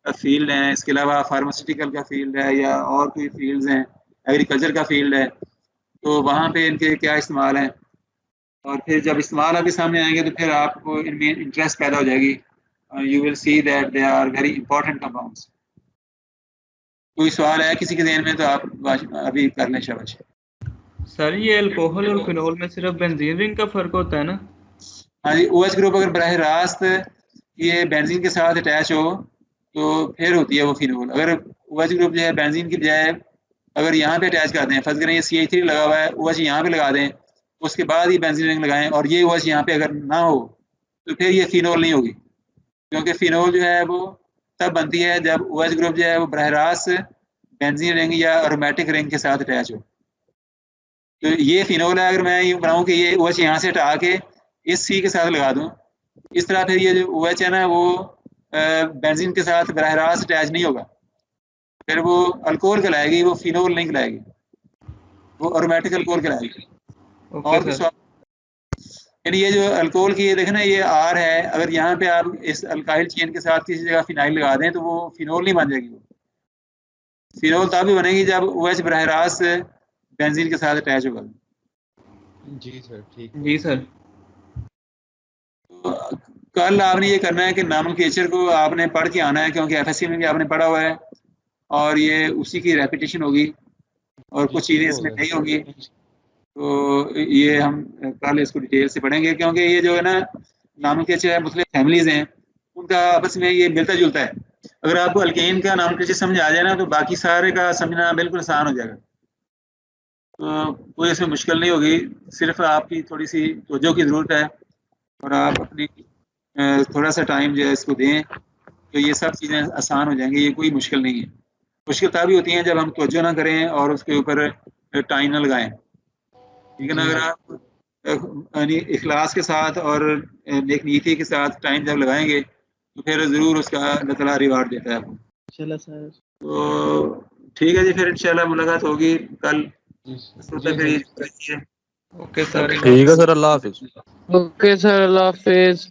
फील्ड हैं, इसके अलावा फार्मास्यूटिकल का फील्ड है या और कोई फील्ड्स हैं, एग्रीकल्चर का फील्ड है, तो वहाँ पे इनके क्या इस्तेमाल हैं। और फिर जब इस्तेमाल आपके सामने आएंगे तो फिर आपको इनमें इंटरेस्ट पैदा हो जाएगी। You will see that they are very important compounds। कोई सवाल है किसी के ज़हन में तो आप अभी कर लें शाबाश। सर ये अल्कोहल और फिनोल में सिर्फ बेंजीन रिंग का फर्क होता है ना? हाँ जी, OH ग्रुप अगर बराह रास्त ये बेंजीन के साथ अटैच हो तो फिर होती है वो फिनोल। अगर OH ग्रुप जो है बेंजीन की बजाय अगर यहाँ पे अटैच कर दें, फर्ज करें ये CH3 लगा हुआ है, OH यहाँ पे लगा दें, उसके बाद ये बेंजीन रिंग लगाएं और ये OH यहाँ पे अगर ना हो तो फिर ये फिनोल नहीं होगी, क्योंकि फिनोल जो है वो तब बनती है जब OH ग्रुप जो है वो बराह रास्त बेंजीन रिंग या एरोमेटिक रिंग के साथ अटैच हो। तो ये फिनोल है। अगर मैं यूँ बनाऊँ कि ये OH यहाँ से हटा के इस C के साथ लगा दूँ, इस तरह फिर ये जो OH है ना वो बेंजीन के साथ बराह रास्त अटैच नहीं होगा, फिर वो अल्कोहल कहलाएगी, वो फिनोल नहीं कहलाएगी, वो एरोमेटिक अल्कोहल कहलाएगी। और यानी ये जो अल्कोहल की ये देखें ना ये R है, अगर यहाँ पे आप इस अल्काइल चेन के साथ किसी जगह फिनाइल लगा दें तो वो फिनोल नहीं बन जाएगी। वो फिनोल तभी बनेगी जब OH बराह रास्त बेंजीन के साथ अटैच होगा। जी सर, ठीक। जी सर। तो कल आपने ये करना है कि नॉमेनक्लेचर को आपने पढ़ के आना है, क्योंकि FSC में भी आपने पढ़ा हुआ है और ये उसी की रेपिटेशन होगी। और कुछ चीज़ें इसमें नहीं होंगी। तो ये हम कल इसको डिटेल से पढ़ेंगे, क्योंकि ये जो है ना नामनोमेनक्लेचर मुख्तलिफ फैमिलीज हैं उनका आपस में ये मिलता जुलता है। अगर आपको अल्केन का नामनोमेनक्लेचर समझ आ जाए ना तो बाकी सारे का समझना बिल्कुल आसान हो जाएगा। तो कोई इसमें मुश्किल नहीं होगी, सिर्फ आपकी थोड़ी सी तवज्जो की ज़रूरत है और आप अपनी थोड़ा सा टाइम जो है इसको दें तो ये सब चीज़ें आसान हो जाएंगी। ये कोई मुश्किल नहीं है। मुश्किल तभी होती है जब हम तवज्जो ना करें और उसके ऊपर टाइम ना लगाएं, ठीक है ना। अगर आप यानी इखलास के साथ और नेक नीयती के साथ टाइम जब लगाएंगे तो फिर ज़रूर उसका अल्लाह ताला रिवार्ड देता है आपको। चलो सर। तो ठीक है जी, फिर इंशाल्लाह मुलाकात होगी कल। Okay sir. ठीक है सर, अल्लाह हाफिज। ओके सर, अल्लाह हाफिज।